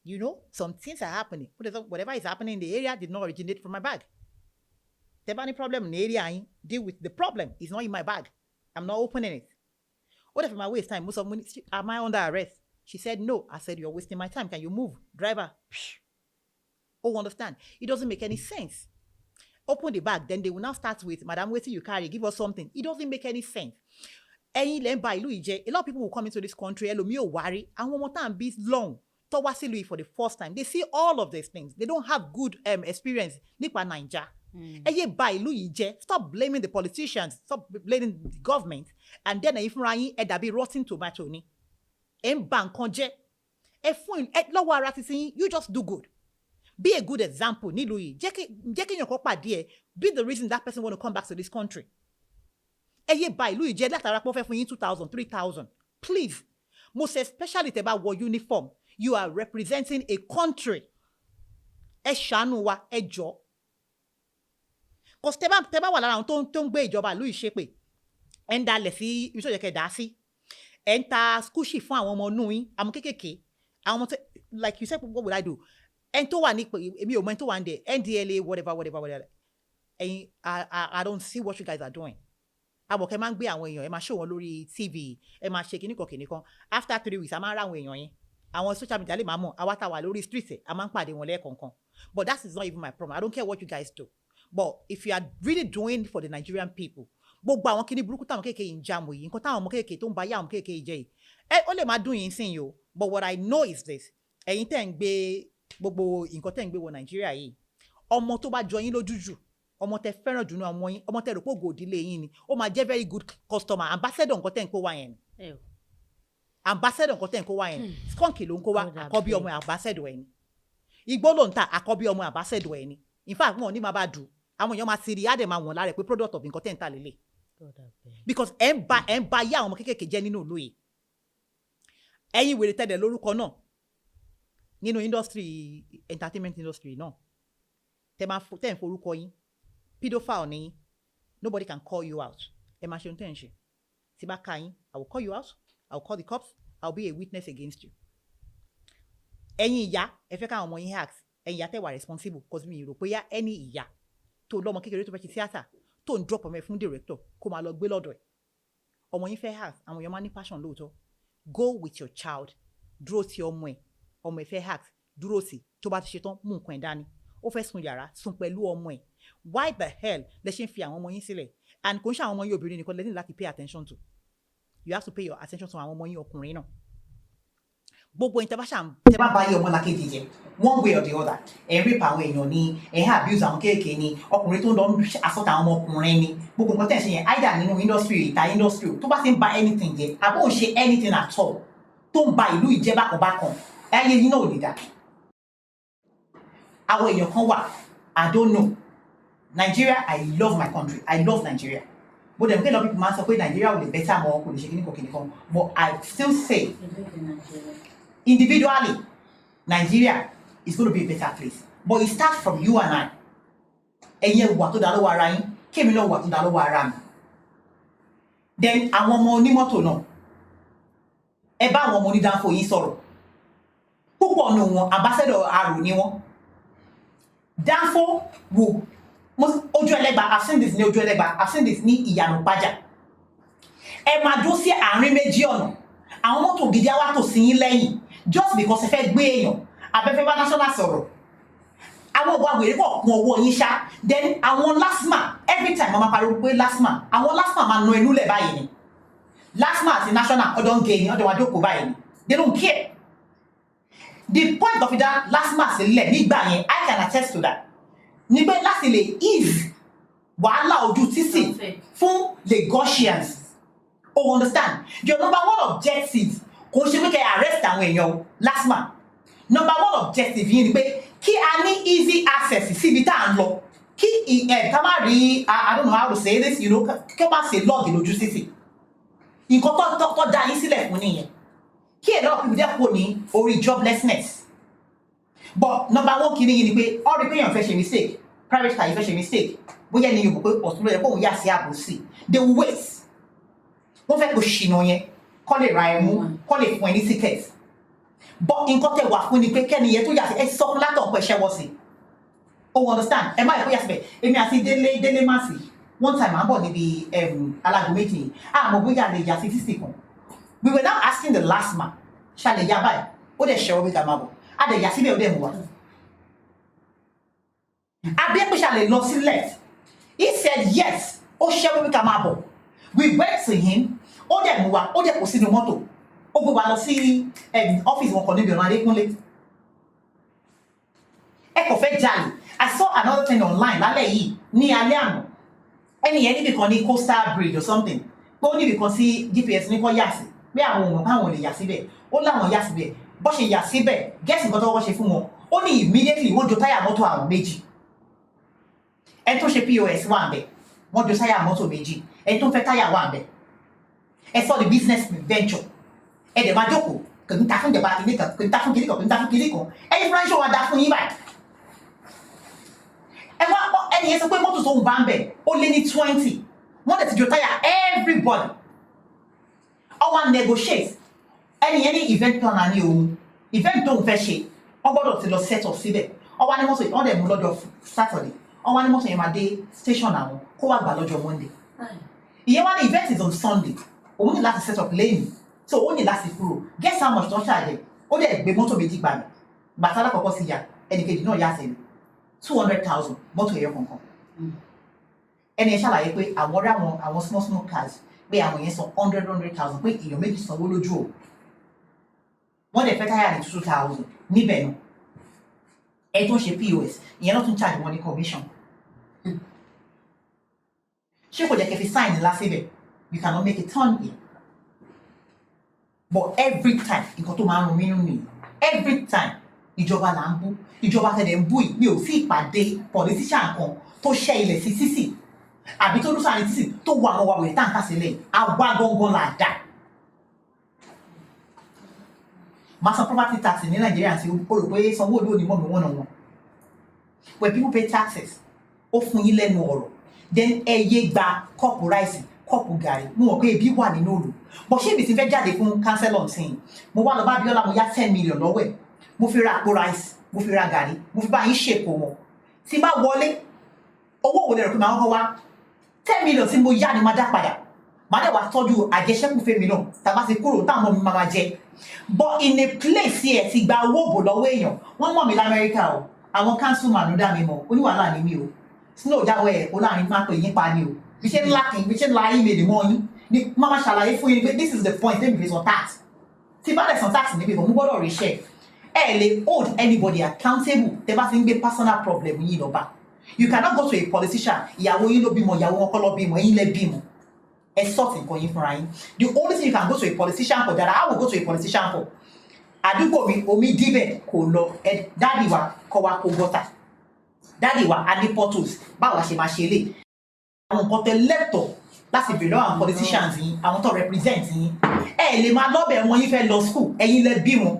You know, some things are happening. Whatever is happening in the area did not originate from my bag. If there's any problem in the area, deal with the problem. It's not in my bag. I'm not opening it. What if my waste time? Am I under arrest? She said, no. I said, you're wasting my time. Can you move? Driver. Oh, understand? It doesn't make any sense. Open the bag, then they will now start with, Madam, wait till you carry, give us something. It doesn't make any sense. A lot of people will come into this country, worry, and one more time be long. Louis for the first time. They see all of these things. They don't have good experience. Nipa Naija. Stop blaming the politicians. Stop blaming the government. And then if you be rotten tomato ni. You just do good. Be a good example. Be the reason that person want to come back to this country. 2,000, 3,000. Please. Most especially about war uniform. You are representing a country. Because teba wà lára àwọn tó ń gbé ìjọba ìlú ìṣépè. Ẹ ń dalẹ̀ sí ibi tó yẹ kẹ́ dá sí. Ẹ ń ta skúṣì fún àwọn ọmọ inú yín, àwọn kéékèèké. Àwọn ọmọ like you said, what would I do? Ẹn tó wà ní èmi ò mọ ẹn tó wà ní there, NDLA, whatever. I don't see what you guys are doing. Àbọ̀kẹ́ máa ń gbé àwọn èèyàn, ẹ máa show wọn lórí TV, ẹ máa ṣe kìnnìkan. After 3 weeks, a máa ń rá àwọn èèyàn yẹn. Àwọn social media lè máa mọ̀, àwa tá wà lórí street, a máa ń pàdé wọn lẹ́ẹ̀kọ̀ọ̀kan. But that is not even my problem. I don't care what you guys do. But if you are really doing for the Nigerian people, gbogbo àwọn kíní burúkú táwọn kéèké ń jàmù yìí, nǹkan táwọn ọmọ kéèké tó ń bá yá àwọn kéèké jẹ́ yìí, ó lè máa dùn yín sí yìí o. But what I know is this, ẹ̀yin tẹ́ ń gbé gbogbo nǹkan tẹ́ ń gbé wọ Nàìjíríà yìí, ọmọ tó bá jọ yín lójú jù, ọmọ tẹ́ fẹ́ràn jù ní ọmọ yín, ọmọ tẹ́ rò pé ògo ìdílé yín ni, ó máa jẹ́ very good customer, ambassador nǹkan tẹ́ ń kó wá yẹn. Ambassador nǹkan tẹ́ ń kó wá yẹn. Skunk ló ń kó wá, àkọ́bí ọmọ ambassador ẹni. Igbó ló ń ta, àkọ́bí ọmọ ambassador ẹni. In fact, wọn ò ní máa bá dù. Àwọn èèyàn máa ti rí àdè máa wọ̀n lára pé product of nǹkan tẹ́ ń ta lélẹ̀. Because ẹ̀ ń ba yá àwọn ọmọ kéékèèké jẹ́ nínú ìlú yìí. Ẹ̀yin wèrè tẹ́lẹ̀ lórúkọ náà nínú industry, entertainment industry náà. Tẹ́ ń forúkọ yín. Pedophile ni, nobody can call you out. Ẹ máa ṣe ohun tẹ́ ń ṣe. Tí bá ká yín, I will call you out. I will call the cops. I will be a witness against you. Ẹ̀yin ìyá, ẹ fẹ́ káwọn ọmọ yín hacks. Ẹ̀yin ìyá tẹ́ wà responsible because mi rò pé yá ẹni ìyá tó lọ́mọ kékeré tó fẹ́ ṣe tíátà tó ń drop ọmọ ẹ̀ fún director kó máa lọ gbé lọ́dọ̀ ẹ̀. Ọmọ yín fẹ́ hacks, àwọn èèyàn máa ní passion lóòótọ́. Go with your child. Dúró ti ọmọ ẹ̀ fẹ́ hacks, dúró sí tó bá ti ṣe tán mú nǹkan ẹ̀ dání. Ó fẹ́ sùn yàrá, sùn pẹ̀lú ọmọ ẹ̀. Why the hell lẹ ṣe ń fi àwọn ọmọ yín sílẹ̀? And kò ń ṣe àwọn ọmọ yín obìnrin nìkan lẹ ní láti pay attention to. You have to pay your attention to àwọn ọmọ yín ọkùnrin náà. Gbogbo intervention tẹ́ bá bá yé ọmọ làkejì jẹ́ one way or the other. Ẹ rape àwọn èèyàn ni, ẹ abuse àwọn kéèké ni, ọkùnrin tó ń lọ assault àwọn ọmọkùnrin ni. Gbogbo nǹkan tẹ́ ẹ ṣe yẹn either nínú industry ìta industry tó bá ti ń ba anything jẹ́ àbó ń ṣe anything at all tó ń ba ìlú ìjẹ́ bákanbákan ẹyẹ yín náà ò lè dà. Àwọn èèyàn kan wà, I don't know. Nigeria, I love my country. I love Nigeria. But then a lot of people might say Nigeria will be better more, but I still say individually, Nigeria is going to be a better place. But it starts from you and I. And yet, what to dalo warain? Came know what to dalo waram. Then I want more to know. Eba àwọn ọmọ ní danfo yín sọ̀rọ̀. Púpọ̀ nù wọn ambassador Aro ni wọn. Danfo wo ojú ẹlẹ́gba, I've seen this ní ojú ẹlẹ́gba, I've seen this ní Ìyànà Pájà. Ẹ máa dúró sí àárín méjì ọ̀nà. Àwọn mọ́tò gidi á wá tò sí yín lẹ́yìn just because ẹ fẹ́ gbé èèyàn abẹ́fẹ́ bá national sọ̀rọ̀. Àwọn ọ̀gbọ́n àgbèrè pọ̀ kún owó yín ṣá. Then àwọn LASTMA every time wọ́n máa pariwo pé LASTMA. Àwọn LASTMA máa na ẹnu lẹ̀ báyìí ni. LASTMA àti national ọdún gay ni ọdún wa jókòó báyìí ni. They don't care. The point of that LASTMA sílẹ̀ nígbà yẹn, I can attest to that. Ní pé láti lè ease wàhálà ojú títì fún Lagosians. Oh, understand? Your number one objective kò ṣe pé kẹ́ arrest àwọn èèyàn LASTMA. Number one objective yìí ni pé kí a ní easy access síbi tá à ń lọ. Kí ká má rí, I don't know how to say this, you know, kí ó má ṣe lọ́ọ̀gì lójú títì. Nǹkan tó dá yín sílẹ̀ fún nìyẹn. Kí a lot of people dẹ́ kò ní orí joblessness. But number one kìíní yìí ni pé all the èèyàn fẹ́ ṣe mistake, private car yìí fẹ́ ṣe mistake, bóyá ẹni yóò pé ọ̀tún lóye kó òun yà sí ààbò sí. They will wait. Wọ́n fẹ́ kó ṣìnà yẹn, kọ́ lè ra ẹmu, kọ́ lè fún ẹ ní ticket. But nǹkan tẹ wà fún ni pé kẹ́ni yẹn tó yà sí ẹ sọ fún látọ̀ pé ṣẹ́wọ́ sí. Oh, understand? Ẹ má yẹ kó yà síbẹ̀. Èmi àti Délé Màsì, one time à ń bọ̀ níbi alágbo méjì, àmọ́ bóyá lè yà sí títì kan. We were now asking the LASTMA, ṣàlẹ̀ yá báyìí ó dẹ̀ ṣẹ́wọ́ bí ká máa bọ̀ á dẹ̀ yà síbẹ̀ ó dẹ̀ mú wa àbí ẹ pé ṣàlẹ̀ lọ sí left he said yes ó ṣẹ́wọ́ bí ká máa bọ̀ we went to him ó dẹ̀ mú wa ó dẹ̀ kó sínú mọ́tò ó gbé wa lọ sí ọ́fíìsì wọn kan níbi ọ̀nà Adékúnlé ẹ kò fẹ́ jalè I saw another thing online lálẹ́ yìí ní alẹ́ àná ẹni yẹn níbi kan ní coastal bridge or something pé ó níbi kan sí GPS ní kọ́ yà sí pé àwọn òun káwọn lè yà síbẹ̀ ó láwọn yà síbẹ̀ bó ṣe yà síbẹ̀ gẹ́sì nǹkan tó wọ́n ṣe fún wọn ó ní immediately wọ́n jo táyà mọ́tò àwọn méjì ẹni tó ṣe POS wà ń bẹ̀ wọ́n jo táyà mọ́tò méjì ẹni tó fẹ́ táyà wà ń bẹ̀ ẹ sọ the business venture ẹ dẹ̀ máa jókòó kò ní ta fún ìjọba kìíní kan kò ní ta fún kìíní kan kò ní ta fún kìíní kan ẹni fúnra ṣé wọn da fún yín báyìí ẹ wá ẹni yẹn sọ pé mọ́tò tó ń bá ń bẹ̀ ó lé ní 20 wọ́n dẹ̀ ti jo táyà everybody ọwọ́ negotiate ẹni yẹn ní event planner ní òun event tó ń fẹ́ ṣe wọ́n gbọ́dọ̀ ti lọ set up síbẹ̀ ọwọ́ ní mọ́tò wọ́n dẹ̀ mú lọ́jọ́ Saturday ọwọ́ ní mọ́tò yẹn máa dé station àwọn kó wá gbà lọ́jọ́ Monday ìyẹn wá ní event is on Sunday òun ní láti set up lẹ́yìn so ó ní láti kúrò guess how much tó ń ṣàjẹ́ ó dẹ̀ gbé mọ́tò méjì gbà mí gbàtà alákọ̀ọ́kọ́ sí ya ẹnìkejì náà yá sẹ́yìn 200,000 mọ́tò ẹ̀yọ kankan ẹni yẹn ṣàlàyé pé àwọn rí àwọn small cars pé àwọn yẹn san 100,000 pé èèyàn méjì sanwó lójú o wọ́n dẹ̀ fẹ́ táyà ní 2,000 níbẹ̀ náà ẹ tó ń ṣe POS ìyẹn náà tún charge wọn ní commission ṣé kò jẹ́ kẹ́ fi sign ńlá síbẹ̀ you cannot make a turn here but every time nǹkan tó máa ń rún mí nínú nìyí every time ìjọba là ń bú ìjọba tẹ̀lé ń bú yìí mi ò sí ìpàdé politician kan tó ṣẹ́ ilẹ̀ sí títì àbí tó lùsàn ní títì tó wọ àwọn wàwẹ̀ táǹkà sílẹ̀ àwa gangan là dà máa san property tax ní Nàìjíríà sí o rò pé Sanwó-Olú òní mọ̀mí wọ́n náà wọn when people pay taxes ó fún yín lẹ́nu ọ̀rọ̀ then ẹ yé gba kọ́ọ̀pù ráìsì kọ́ọ̀pù gàrí mo mọ̀ pé ebi wà nínú òòlù bọ̀ ṣé ibi tí fẹ́ jáde fún councillor nsìn mo wá lọ bá Biola mo yá 10 million lọ́wọ́ ẹ̀ mo fi ra àpò ráìsì mo fi ra gàrí mo fi bá yín ṣèkó wọn tí bá wọlé owó wo lè rò pé màá kọ́kọ́ wá 10 million tí mo yá ni máa dá padà màá dẹ̀ wá tọ́jú àjẹsẹ́kù fèmí náà tàbá ti kúrò táwọn ọmọ mi máa jẹ but in a place here ti gba owó bò lọ́wọ́ èèyàn wọ́n mọ̀ mí lamẹ́ríkà o àwọn councilman ló dá mi mọ̀ oníwàhálà ni mí o snow jáwọ́ ẹ̀ kó láàrin máa pè yín pa ni o bí ṣe ńlá kì í bí ṣe ńlá email mọ́ yín ni máa ṣàlàyé fún yín pé this is the point débi fi san tax tí bá lẹ̀ san tax níbi ìbọn mú gbọ́dọ̀ rí iṣẹ́ ẹ lè hold anybody accountable tẹ́ bá ti ń gbé personal problem yín lọ́ba you cannot go to a politician ìyàwó yín ló bímọ ìyàwó wọn kọ́ ló bímọ ẹ̀yin lẹ bímọ ẹ sort nǹkan yín fúnra yín the only thing you can go to a politician for that I will go to a politician for àdúgbò mi omi díbẹ̀ kò lọ dáàdì wa kọ́ wa kó gọ́tà dáàdì wa a ní portals báwa ṣe máa ṣe lè àwọn nǹkan tẹ lẹ́tọ̀ọ́ láti bèrè lọ́wọ́ àwọn politicians yín àwọn tó represent yín ẹ lè máa lọ́bẹ̀ wọn yín fẹ́ lọ school ẹ̀yin lẹ bí wọn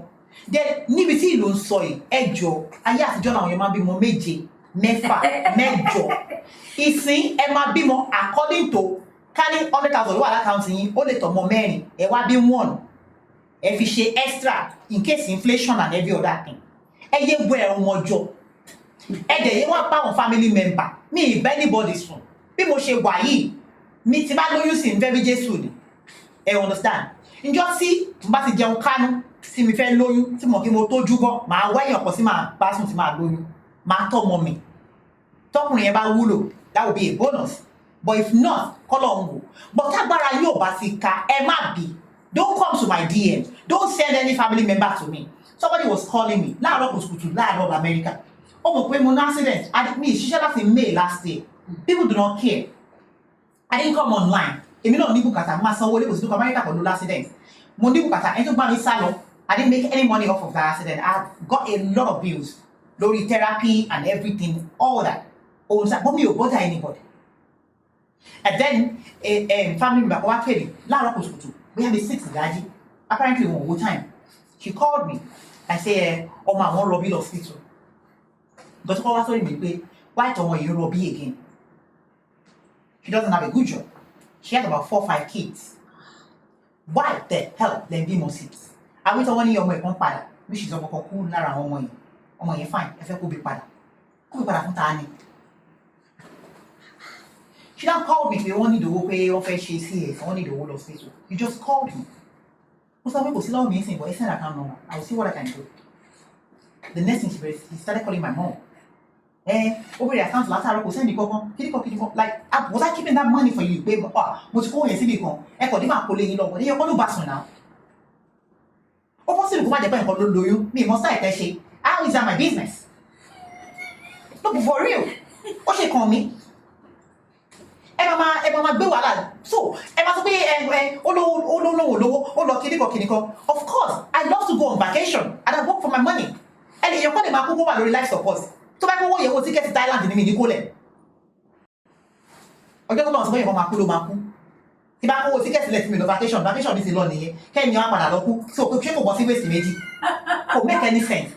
then níbi tí ìlú ń sọ yìí ẹ jọ ayé àtijọ́ làwọn yẹn máa bímọ méje mẹ́fà mẹ́jọ ìsìn ẹ máa bímọ according to ká ní 100,000 ló wà lákàntì yín ó lè tọmọ mẹ́rin ẹ wá bí one ẹ fi ṣe extra in case inflation and every other thing ẹ yé gbọ́ ẹ̀rùn ọjọ́ ẹ dẹ̀ yé wọ́n pa àwọn family member mi ì bẹ́ anybody sùn bí mo ṣe wà yìí mi ti bá lóyún sí nfẹ́ Jésù ni ẹ understand njọ́ sí n bá ti jẹun kánú tí mi fẹ́ lóyún tí mo kí mo tójú bọ́ màá wẹ́yìn ọ̀pọ̀ sí màá bá sùn tí màá lóyún màá tọ́mọ mi tọkùnrin yẹn bá wúlò that will be a bonus but if not kọ́lọ̀ ń wò but tágbára yóò bá ti ka ẹ má bì don't come to my DM don't send any family member to me somebody was calling me láàárọ̀ kùtùkùtù láàárọ̀ America ó mọ̀ pé mo ní accident mi ìṣiṣẹ́ láti May last year people do not care I didn't come online èmi náà ní bùkátà máa sanwó lébùsí tó America pẹ̀lú accident mo ní bùkátà ẹni tó bá mi sá lọ I didn't make any money off of that accident I got a lot of bills lórí therapy and everything all that but mi ò bother anybody and then family member wá kéde láàárọ̀ kùtùkùtù bóyá bí 6 ìdájí apparently wọn ò wo time she called me I say ọmọ àwọn rọbí lọ hospital but ó kọ́ wá sórí mi pé why tọmọ yìí rọbí again she doesn't have a good job she has about 4-5 kids why the hell dem bímọ sí àwọn ìtọ́wọ́ ní ọmọ ẹ̀kan padà bí ṣì sọmọ kan kú lára àwọn ọmọ yẹn fine ẹ fẹ́ kó bí padà fún ta ni she now called me pé wọ́n ní ìdòwò pé wọ́n fẹ́ ṣe sí ẹ̀ wọ́n ní ìdòwò lọ hospital you just called me ó sọ pé kò sí lọ́wọ́ mi ń sìn, but ẹ send account number, I will see what I can do. The next thing he started calling my mom. Over the account látàárọ̀ kò sẹ́ni kankan kíríkọ̀ like was I keeping that money for you pé mo ti kó yẹn síbi kan ẹ kò ní máa kó lé yín lọ wọ́n ní ẹ̀kọ́ ló bá sùn náà. Ó bọ́ sílùú kó má jẹ́ pé nǹkan ló lóyún mi ìmọ̀ sáì tẹ́ ṣe how is that my business? No but for real ó ṣe kàn mí. Ẹ máa gbé wàhálà so ẹ máa sọ pé olówó ó lọ kíríkọ̀. Of course I love to go on vacation and I work for my money. Ẹni èèyàn kọ́ lè máa kókó wà lórí life support. Tó bá kówó yẹ̀wò tíkẹ́ẹ̀tì Thailand ní mi ní kólẹ̀. Ọjọ́ tó lọ́wọ́ sọ pé ìwọ̀n máa kú ló máa kú. Tí bá kówó tíkẹ́ẹ̀tì lẹ̀ fún mi lọ vacation ní ti lọ nìyẹn. Kẹ́ni wá padà lọ kú. So ṣé kò bọ́ sí wéèsì méjì? Kò make any sense.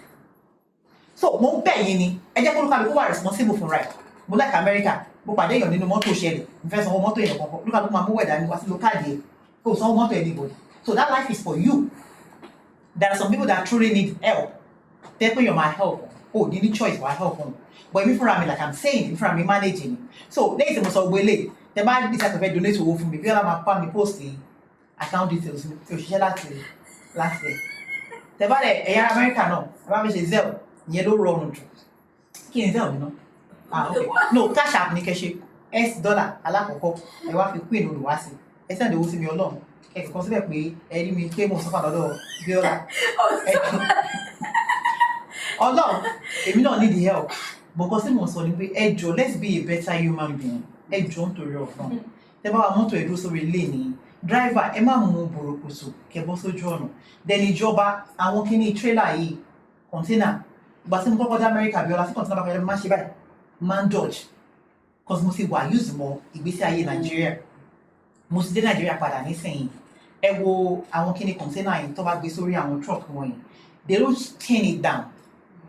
So mo ń bẹ̀ yín ni, ẹ jẹ́ kó lúkàlùkù wà responsible for right. Mo like America, mo pàdé èèyàn nínú mọ́tò ṣẹlẹ̀, mo fẹ́ sanwó mọ́tò èèyàn kankan, lúkàlùkù máa mú wẹ̀dà ní wá sí lókàdì ẹ̀. Kò sanwó mọ́tò anybody. So that life is for you. There are some people that truly need help. Tẹ́ pé you're my help. Oh, you need choice why help them. But if for me, like I'm saying, if for me managing. So there is a most of way. The man decide to donate to for me. Biola my family post the account details to share that last day. The bad America no. About me Zelle. Yellow round. Kí Zelle, you know. Okay. No, cash app ni kẹ́ $S alakoko. Ẹ wá fi queen Oluwa sí. Ẹ send owó sí mi Ọlọ́run. Ẹ consider pé ẹ rí mi pé mo sọ fà lọ́dọ̀ Biola. Ọlọ́run, èmi náà need the help. Because mo sọ ni pé ẹ jọ̀ọ́ let's be a better human being. Ẹ jọ̀ọ́ nítorí Ọlọ́run. Tẹ́ bá wa mọ́tò ẹ̀dúró sórí ilé ni driver ẹ má mú bòròkòsò kẹ́ bọ́ sójú ọ̀nà. Then ìjọba àwọn kíní trailer yìí container. Ìgbà tí mo kọ́kọ́ dé America Biola sí container bá kọjá má ṣe báyìí. Man dodge. Because mo sì wà use mọ ìgbésí ayé Nàìjíríà. Mo sì dé Nàìjíríà padà nísìnyí. Ẹ wo àwọn kíní container yìí tó bá gbé sórí àwọn truck wọ̀nyí. They don't chain it down.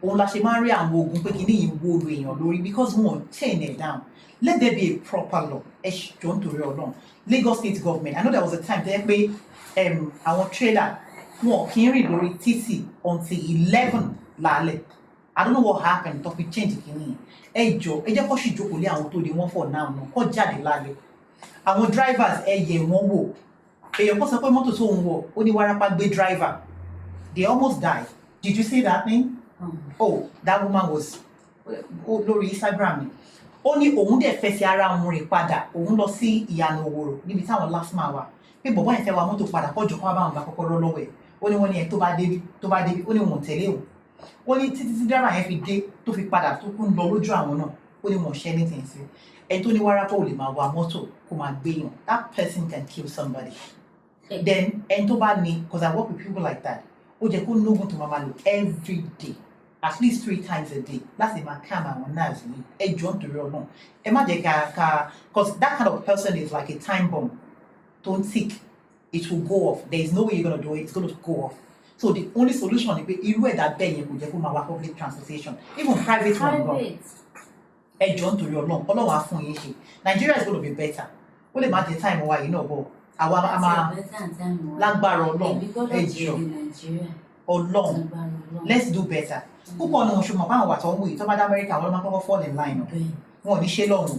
Òun la ṣe máa ń rí àwọn ogun pé kí ní yìí wo lu èèyàn lórí because wọn chain it down. Let there be a proper law. Ẹ jọ̀ọ́ nítorí Ọlọ́run. Lagos State government, I know there was a time tẹ́ pé àwọn trailer wọn kì í rìn lórí títì until 11 lálẹ́. I don't know what happened tó fi change kìíní. Ẹ jọ̀ọ́ ẹ jẹ́ kó sì jókòó lé àwọn tó di wọ́n for now náà kó jáde lálẹ́. Àwọn drivers ẹ yẹ̀ wọ́n wò. Èèyàn kan sọ pé mọ́tò tó ń wọ̀ ó ní wárápá gbé driver. They almost died. Did you see that thing? Oh, that woman was lórí Instagram ni. Ó ní òun dẹ̀ fẹ́ sí ara òun rìn padà. Òun lọ sí ìyànà òwòrò níbi táwọn last man wà. Pé bọ̀bọ́ yẹn fẹ́ wa mọ́tò padà kọ́jọ́ kọ́ bá àwọn bá kọ́kọ́ lọ́wọ́ ẹ̀. Ó ní wọ́n ní ẹ̀ tó bá débi ó ní wọn tẹ̀lé òun. Ó ní títí tí driver yẹn fi dé tó fi padà tó kún lọ lójú àwọn náà. Ó ní wọn ṣẹ́ anything sí. Ẹni tó ní wárápá ò lè máa wa mọ́tò kó máa gbéyàn. That person can kill somebody. Then ẹni tó bá ní, because I work with people like that, ó jẹ́ kó nógùn tó máa lò every day. At least 3 times a day. That's the calm and nerves. Ẹ jọ̀ọ́ nítorí Ọlọ́run. Ẹ má jẹ́ ká because that kind of person is like a time bomb. Don't tick. It will go off. There is no way you're gonna do it. It's gonna go off. So the only solution is pé irú ẹ̀dá bẹ́ẹ̀ yẹn kò jẹ́ kó máa wá public transportation. Even private one gan. Ẹ jọ̀ọ́ nítorí Ọlọ́run. Ọlọ́run á fún yín ṣe. Nigeria is gonna be better. Ó lè má jẹ́ time wa yìí náà bọ̀. Àwa a máa lágbára Ọlọ́run. Ẹ jọ̀ọ́. Ọlọ́run. Let's do better. Púpọ̀ náà ṣùgbọ́n báwọn wà tó ń wù yìí tó bá dé America àwọn ọmọ akọ́kọ́ fall in line o. Wọn ò ní ṣe lọ́run.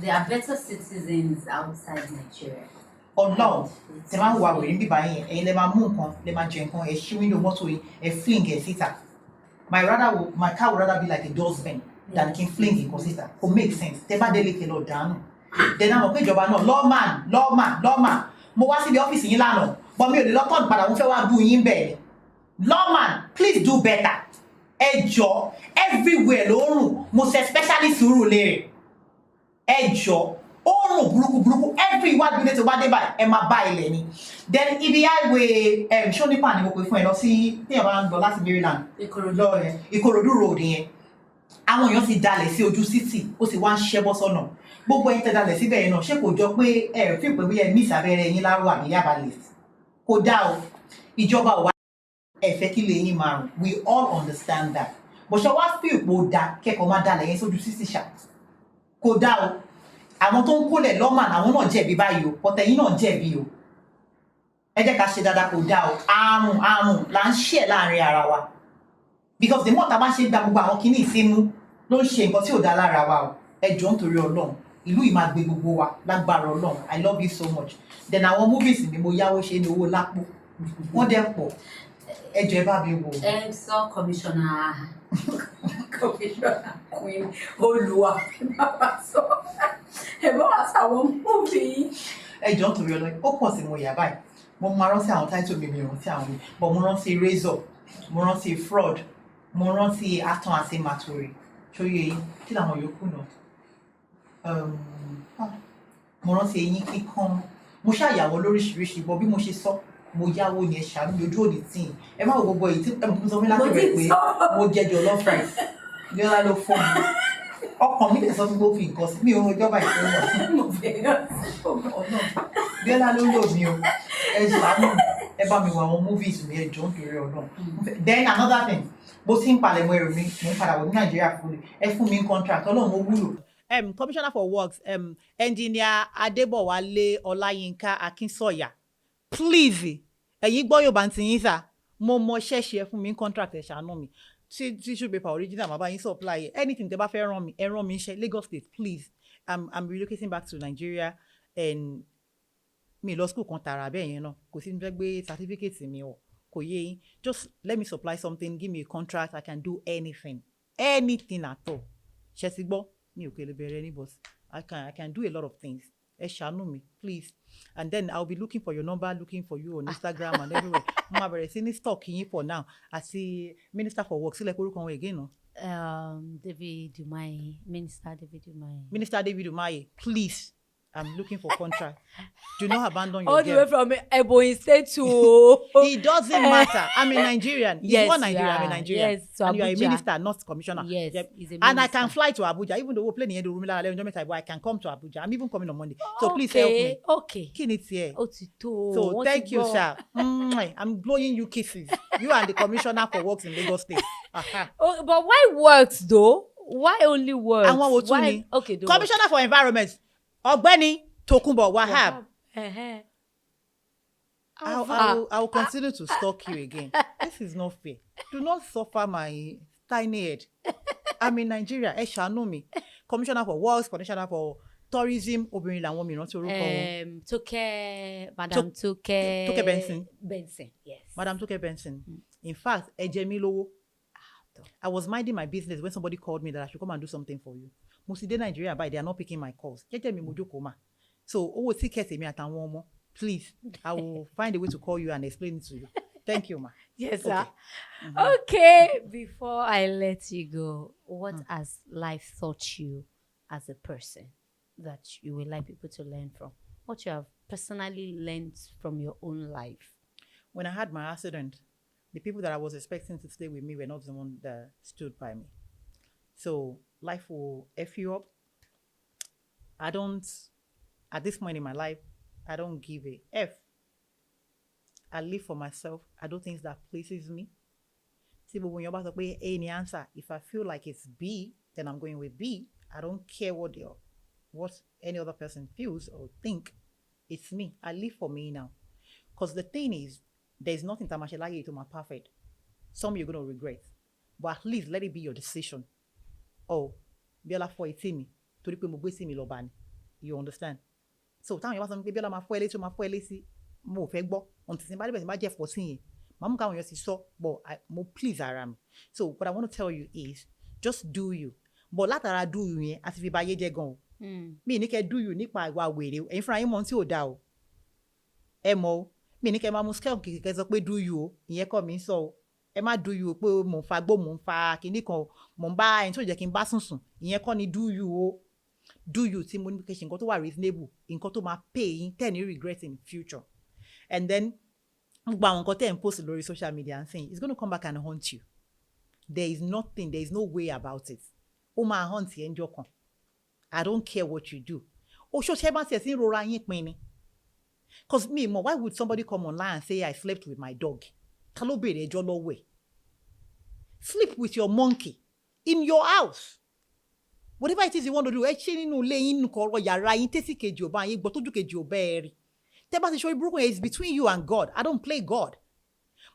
They are better citizens outside Nigeria. Ọlọ́run tẹ máa ń wà wèrè níbí báyìí ẹ̀yin lè máa mú nǹkan lè máa jẹ nǹkan ẹ̀ ṣí window mọ́tò yìí ẹ̀ fling ẹ̀ síta. My car would rather be like a dustbin than kí n fling nǹkan síta. Kò make sense. Tẹ bá délé kẹ lọ dànù. Then àwọn pé ìjọba náà lawman mo wá síbi ọ́fíìsì yín lánàá but mi ò lè lọ́tọ̀ padà wọ́n fẹ́ wá bú yín bẹ́ẹ̀. Lawman please do better. Ẹ jọ̀ọ́ everywhere ló rùn mo ṣe especially Surulere. Ẹ jọ̀ọ́ ó rùn burúkú every iwájú ilé tó bá dé báyìí ẹ máa bá ilẹ̀ ni. Then ibi highway ṣónípà ni mo pè fún ẹ lọ sí tí ẹ bá ń lọ láti Maryland Ìkòròdú road yẹn. Àwọn èèyàn ti dalẹ̀ sí ojú títì ó sì wá ń ṣẹ́ bọ́ sọ́nà. Gbogbo ẹ̀yin tẹ́ dalẹ̀ síbẹ̀ yẹn náà ṣé kò jọ pé ẹ fi pé bí ẹ miss abẹ́rẹ́ yín láwọ̀ àbí yàbá lè kò dá o ìjọba ò wá ẹ fẹ́ kí lè yín máa rùn we all understand that but ṣe wá fi ipò da kẹ́kọ̀ọ́ máa dalẹ̀ yẹn sójú títì ṣá kò dá o àwọn tó ń kólẹ̀ lọ́mà àwọn náà jẹ̀bi báyìí o pọ̀tẹ́yìn náà jẹ̀bi o ẹ jẹ́ ká ṣe dáadáa kò dá o àrùn là ń ṣẹ̀ láàrin ara wa because the more tá a bá ṣe gba gbogbo àwọn kinní ìsímú ló ń ṣe nǹkan tí ò dá lára wa o ẹ jọ̀ọ́ nítorí Ọlọ́run ìlú yìí máa gbé gbogbo wa lágbára Ọlọ́run I love you so much then àwọn movies mi mo yáwó ṣe ní owó lápò wọ́n dẹ̀ pọ̀ ẹjọ́ ẹ bá mi wò. So commissioner Queen Oluwa so ẹ bá wá sáwọn movie. ẹjọ́ nítorí ọlọ́ ó pọ̀ sí mo yà báyìí mo máa rántí àwọn title mi rántí àwọn mi but mo rántí razor mo rántí fraud mo rántí atán àti màtòrè ṣóyè yín kí làwọn yòókù náà mo rántí eyín kíkan mo ṣàyàwó lóríṣiríṣi bọ bí mo ṣe sọ mo yáwó ni ẹ ṣàánú mi ojú òní tí ẹ má wo gbogbo èyí tí ẹ mú sọ fún mi láti rẹ pé mo jẹ jollof rice Biola ló fún mi ọkàn mi lè sọ fún mi ó fi nǹkan sí mi ò rọjọba ìfowópamọ́ Biola ló lò mí o ẹ ṣàánú ẹ bá mi wo àwọn movies mi ẹ jọ nítorí Ọlọ́run then another thing bó ti ń palẹ̀mọ́ ẹrù mi mo ń padà wọ̀ ní Nàìjíríà fúnni ẹ fún mi contract Ọlọ́run ó wúlò. Commissioner for Works, Engineer Adebowale Olayinka Akinsoya, please, ẹ̀yin gbọ́ Yorùbá ti yín sà, mo mọ ṣẹ́ṣẹ́ fún mi contract ẹ̀ ṣàánú mi. Tissue paper original, màá bá yín supply anything tẹ́ bá fẹ́ rán mi, ẹ rán mi iṣẹ́ Lagos State, please. I'm relocating back to Nigeria and mi lọ school kan tààrà bẹ́ẹ̀ yẹn náà, kò sí ní fẹ́ gbé certificate mi wọ̀, kò yé yín. Just let me supply something, give me a contract, I can do anything at all. Ṣé ti gbọ́? Mi ò kele bẹ̀rẹ̀ ní but I can do a lot of things. Ẹ ṣàánú mi, please. And then I'll be looking for your number, looking for you on Instagram and everywhere. Mo máa bẹ̀rẹ̀ sí ní stock yín for now. Àti Minister for Work, sílẹ̀ orúkọ wọn again, no? David Umahi, Minister David Umahi. Minister David Umahi, please. I'm looking for contract. Do not abandon your all girl. the way from Ebonyi State to. It doesn't matter. I'm a Nigerian. Yes, He's not Nigerian. I'm a Nigerian. Yes, to and Abuja. you are a minister, not commissioner. Yes, yep. he's a minister. And I can fly to Abuja, even though we're playing in the room, I can come to Abuja. I'm even coming on Monday. So please help me. Okay. Kinit's here. Otito. So thank you, sir. I'm blowing you kisses. You and the commissioner for works in Lagos State. Oh, but why works though? Why only works? And what why? Okay, Commissioner for Environment, Ogbeni Tokunbo Wahab. I will continue to stalk you again. This is not fair. Do not suffer my tiny head. I'm in Nigeria. Ẹ ṣàánú mi. Commissioner for Works, Commissioner for Tourism, obìnrin làwọn mìíràn tí orúkọ wọn. Madam Toke Benson. Benson, yes. Madam Toke Benson. In fact, ẹ jẹ mí lówó. I was minding my business when somebody called me that I should come and do something for you. Mo sì dé Nigeria by they are not picking my calls. Jẹ́jẹ́ mi mo jókòó mà. So owó tíkẹ́ẹ̀tì mi àtàwọn ọmọ. Please, I will find a way to call you and explain it to you. Thank you, ma. Yes, okay. sir. Okay, before I let you go, what has life taught you as a person that you would like people to learn from? What you have personally learned from your own life? When I had my accident, the people that I was expecting to stay with me were not the one that stood by me. So life will F you up. At this point in my life, I don't give a F. I live for myself. I do things that pleases me. See, but when you're about to play A any answer, if I feel like it's B, then I'm going with B. I don't care what any other person feels or think. It's me. I live for me now. Because the thing is, there's nothing that much like to my perfect. Some you're going to regret. But at least let it be your decision. Oh, Biola for it me. To the people me lobani. You understand? So táwọn yẹn bá sọ pé Biola máa fọ́ ẹ létí ó máa fọ́ ẹ létí mo ò fẹ́ gbọ́ ọ̀n tìsín bá débẹ̀ tí bá jẹ́ fọ́ sí yẹn màá mú káwọn yẹn ti sọ but mo please ara mi. So what I want to tell you is just do you but látara do you yẹn àti fi ba ayé jẹ́ gan o mi ní kẹ́ do you nípa ìwà wèrè ẹ̀yin fúnra yín mọ̀ tí ò dáa o ẹ mọ̀ o mi ní kẹ́ máa mú scale kìkì sọ pé do you o ìyẹn kọ́ mi ń sọ o ẹ má do you o pé mò ń fa gbó mò ń fa kinní kan o mò ń bá ẹni tó jẹ́ kí n bá sùn sùn ìyẹn kọ́ ni do you o. Do you tí mo ní kí n ṣe nǹkan tó wà reasonable nǹkan tó máa pay yín tẹ́ ní regret in the future and then gbogbo àwọn nǹkan tẹ́ ń post lórí social media and saying it's going to come back and haunt you there is no way about it ó máa haunt yẹn jọ kan I don't care what you do ó ṣọ́ṣẹ́ bá tiẹ̀ sí ń rora yín pin ni cause me mo why would somebody come online and say I slept with my dog ká ló béèrè ẹjọ́ lọ́wọ́ ẹ̀ sleep with your monkey in your house. Whatever it is you want to do, ẹ ṣe nínú ilé yín nínú ọ̀rọ̀ yàrá yín tẹ́sí kejì ò bá yín gbọ́ tójú kejì ò bẹ́ẹ̀ rí. Tẹ́ bá ti ṣe ìburúkú yẹn is between you and God. I don't play God.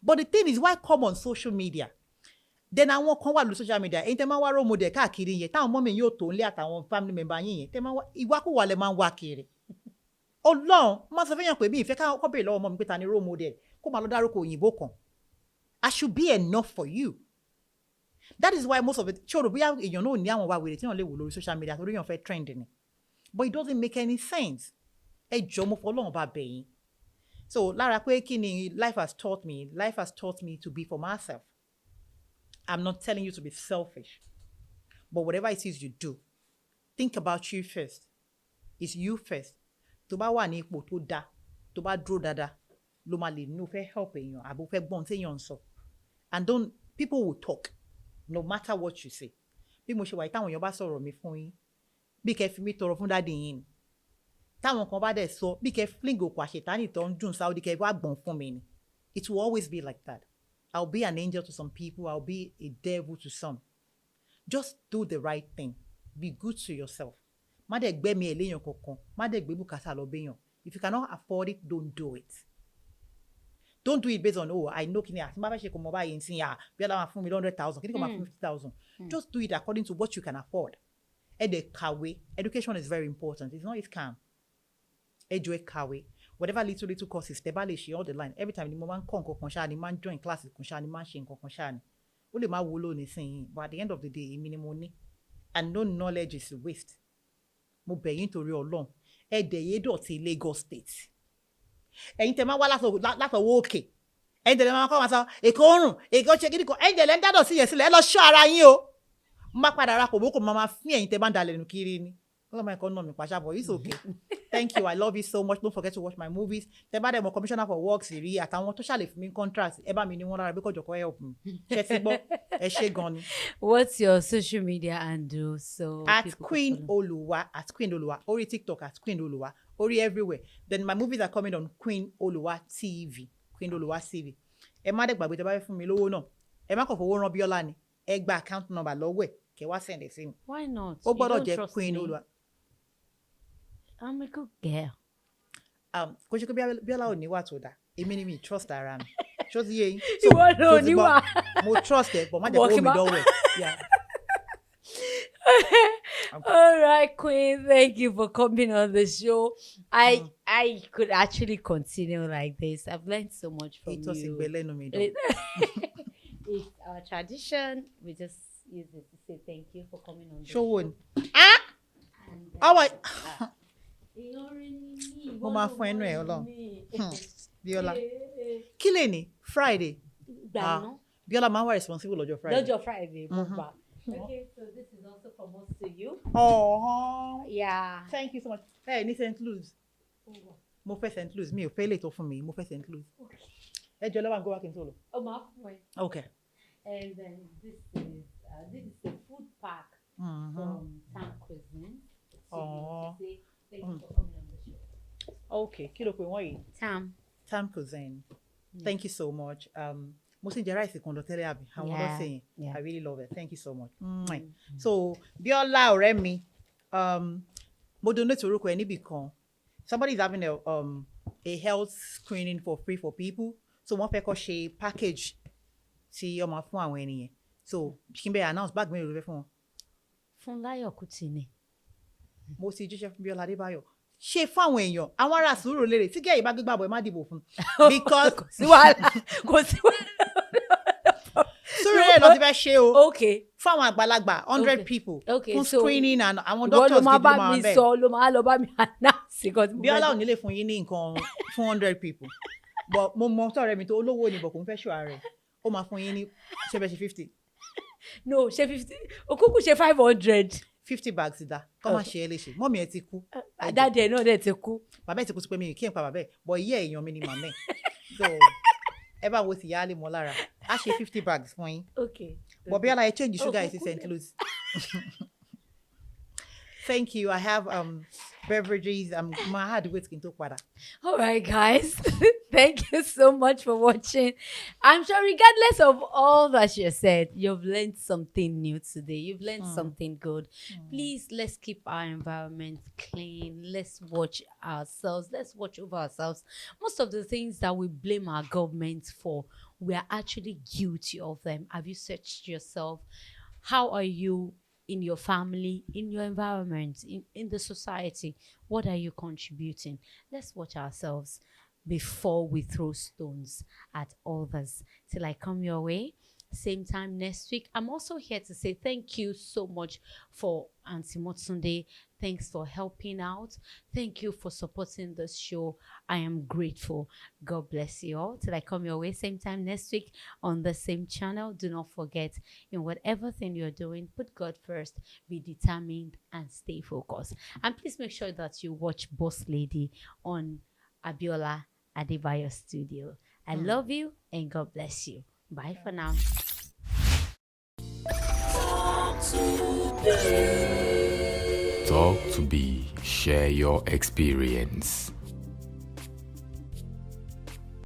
But the thing is why come on social media? Then àwọn kan wà lórí social media ẹ̀yin tẹ́ máa wá role model káàkiri yẹn táwọn mọ́mí yóò tó ń lé àtàwọn family member yín yẹn tẹ́ máa wá ìwákùwà lẹ máa ń wá kiri. Ọlọ́run máa sọ fẹ́yàn pé bí ìfẹ́ káwọn kọ́ bèrè lọ́wọ́ mọ́ mi pé ta ni role model kó máa lọ dárúkọ òyìnbó kan. I should be enough for you. That is why most of it, ṣòro bóyá èèyàn náà ní àwọn wa wèrè tí wọ́n lè wò lórí social media torí èèyàn fẹ́ trend ni. But it doesn't make any sense. Ẹ jọ̀ọ́ mo fọlọ́run bá bẹ̀ yín. So lára pé kí ni life has taught me to be for myself. I'm not telling you to be selfish. But whatever it is you do, think about you first. It's you first. Tó bá wà ní ipò tó dáa, tó bá dúró dáadáa, ló máa lè ní o fẹ́ help èèyàn àbò fẹ́ gbọ́n téèyàn ń sọ. And people will talk no matter what you say. Bí mo ṣe wà yìí táwọn èèyàn bá sọ̀rọ̀ mi fún yín, bí kẹ́ fi mí tọrọ fún dáàdì yín ni. Táwọn kan bá dẹ̀ sọ, bí kẹ́ fling òkú àṣetánì tó ń dùn Saudi kẹ́ wá gbọ̀n fún mi ni. It will always be like that. I'll be an angel to some people. I'll be a devil to some. Just do the right thing. Be good to yourself. Má dẹ̀ gbẹ́mi ẹlẹ́yàn kankan. Má dẹ̀ gbé bùkátà lọ béèyàn. If you cannot afford it, don't do it. Don't do it based on, I know kí ni àti má fẹ́ ṣe kò mọ báyìí ń sìn yà bí ọlá máa fún mi 100,000 kí ni kò máa fún 50,000. Just do it according to what you can afford. Ẹ dẹ̀ kàwé. Education is very important. It's not a scam. Ẹ jọ̀ọ́ ẹ kàwé. Whatever little courses tẹ́ bá lè ṣe all the line. Every time ni mo máa ń kọ́ nǹkan kan ṣáà ni máa ń join classes kan ṣáà ni máa ń ṣe nǹkan kan ṣáà ni. Ó lè máa wúlò nísìnyí, but at the end of the day èmi ni mo ní. And no knowledge is a waste. Mo bẹ̀ yín torí Ọlọ́run. Ẹ dẹ̀ yé dọ̀tí Lagos State. Ẹ̀yin tẹ́ máa wá látọwọ́ òkè. Ẹ̀yin tẹ́ máa kọ́ máa sọ èkó òrùn èkó ṣe kíní kan. Ẹ̀yin tẹ́ lẹ́ ń dádọ̀ sí yẹn sílẹ̀ ẹ lọ ṣọ́ ara yín o. Mo máa padà ra kòbókò máa fín ẹ̀yin tẹ́ bá ń dalẹ̀ nù kiri ni. Ọlọ́mọ ẹ̀kọ́ náà mi pàṣẹ but it's okay. Thank you. I love you so much. Don't forget to watch my movies. Tẹ́ bá dẹ̀ mọ̀ commissioner for works rí àtàwọn tó ṣàlè fún mi contract ẹ bá mi ní wọn lára bí kò jọ̀kọ́ help me. Ṣé ti gbọ́ ẹ ṣé gan ni. What's your social media handle? So At people Queen can follow? Oluwa, Ori TikTok at Queen Oluwa, Ori everywhere. Then my movies are coming on Queen Oluwa TV. Queen Oluwa TV. Ẹ má dẹ̀ gbàgbé tẹ́ bá fẹ́ fún mi lówó náà. Ẹ má kàn fowó rán Biola ni. Ẹ gba account number lọ́wọ́ ẹ̀ kẹ́ wá send ẹ̀ sí mi. Why not? Ó You gbọ́dọ̀ don't jẹ́ trust Queen me? Oluwa. I'm a good girl. Kò ṣe pé Biola ò níwà tó dáa. Èmi ni mi trust ara mi. Ṣó ti yé yín? Ìwọ náà ṣó ti gbọ́? níwà. Mo trust ẹ, but má jẹ́ kó mi dánwò ẹ̀. Yeah. All right, Queen. Thank you for coming on the show. I could actually continue like this. I've learned so much from Ìtọ́ sì you. gbẹ lẹ́nu mi dán. It's our tradition. We just use it to say thank you for coming on the Ṣó show. wo ni? And, Ọwọ́ mo máa fún ẹnu ẹ̀ Ọlọ́run. Biola. Kí lè ní? Friday. Gbàná. Biola máa ń wà responsible lọ́jọ́ Friday. Lọ́jọ́ Friday, mo gbà. Okay, so this is also from us to you. Oh, Yeah. thank you so much. Ẹ ní St. Louis. Mo fẹ́ St. Louis. Mi ò fẹ́ lè tó fún mi. Mo fẹ́ St. Louis. Ẹ jọ lọ́wọ́ àgọ́ wa kí n tó lọ. Oh, my friend. Okay. And then this is a food pack from Sam Cuisine. So Aw. we say thank you for coming on the show. Okay. Kí ló pé wọ́n yìí? Tam Cuisine. Thank you so much. Mo sì ń jẹ ráìsì kan lọ tẹ́lẹ̀ àbí. Àwọn Yeah, ọlọ́sẹ̀ yẹn. yeah. I really love it. Thank you so much. So, Biola ọ̀rẹ́ mi, mo donate orúkọ ẹ níbì kan. Somebody is having a health screening for free for people. So, wọ́n fẹ́ kó ṣe package tí ó máa fún àwọn ènìyàn. So, kí n bẹ announce bag mélòó ló fẹ́ fún wọn. Fúnláyọ̀ Kútìní. Mo ti jíṣẹ́ fún Biola Adebayo. Ṣe fún àwọn èèyàn, àwọn ará sùúrù lérè tí gẹ́yìn bá gbégbá bọ̀ ẹ má dìbò fún. Because Kò sí wàhálà. sùúrù lérè lọ ti fẹ́ ṣe o. Okay. Fún àwọn àgbàlagbà 100 people. Okay, Fún so screening and àwọn Ìwọ doctors ló máa gidi bá máa mi bẹ̀. sọ, ló máa lọ bá mi announce. Biola ò ní lè fún yín ní nǹkan fún 100 people. But mo mọ tọ̀rẹ́ mi tó olówó ni bọ̀ kò ń fẹ́ ṣọ́ ara rẹ̀. Ó máa fún yín ní ṣe bẹ́ẹ̀ ṣe 50. No, ṣe 50. Okúkú ṣe 500. 50 bags dá. Kọ́ máa ṣe é léṣe. Mọ́mí ẹ ti kú. Dáadé náà dẹ̀ ti kú. Bàbá ẹ ti kú sí pé mi kí n pa bàbá ẹ. Bọ̀ iye èèyàn mi ni màmá ẹ̀. So ẹ bá wo ti yá lé mọ́ lára. A ṣe 50 bags fún yín. Okay. But Biola ẹ change sugar sí St. Louis. Thank you. I have beverages. My hard weight kí n tó padà. All right, guys. Thank you so much for watching. I'm sure regardless of all that you said, you've learned something new today. You've learned something good. Please, let's keep our environment clean. Let's watch ourselves. Let's watch over ourselves. Most of the things that we blame our government for, we are actually guilty of them. Have you searched yourself? How are you in your family, in your environment, in the society? What are you contributing? Let's watch ourselves. before we throw stones at others. Till I come your way, same time next week. I'm also here to say thank you so much for Auntie Motsunde. Thanks for helping out. Thank you for supporting this show. I am grateful. God bless you all. Till I come your way, same time next week on the same channel. Do not forget, in whatever thing you're doing, put God first, be determined, and stay focused. And please make sure that you watch Boss Lady on Abiola Adebayo Studio. I love you and God bless you. Bye for now. Talk to be, share your experience.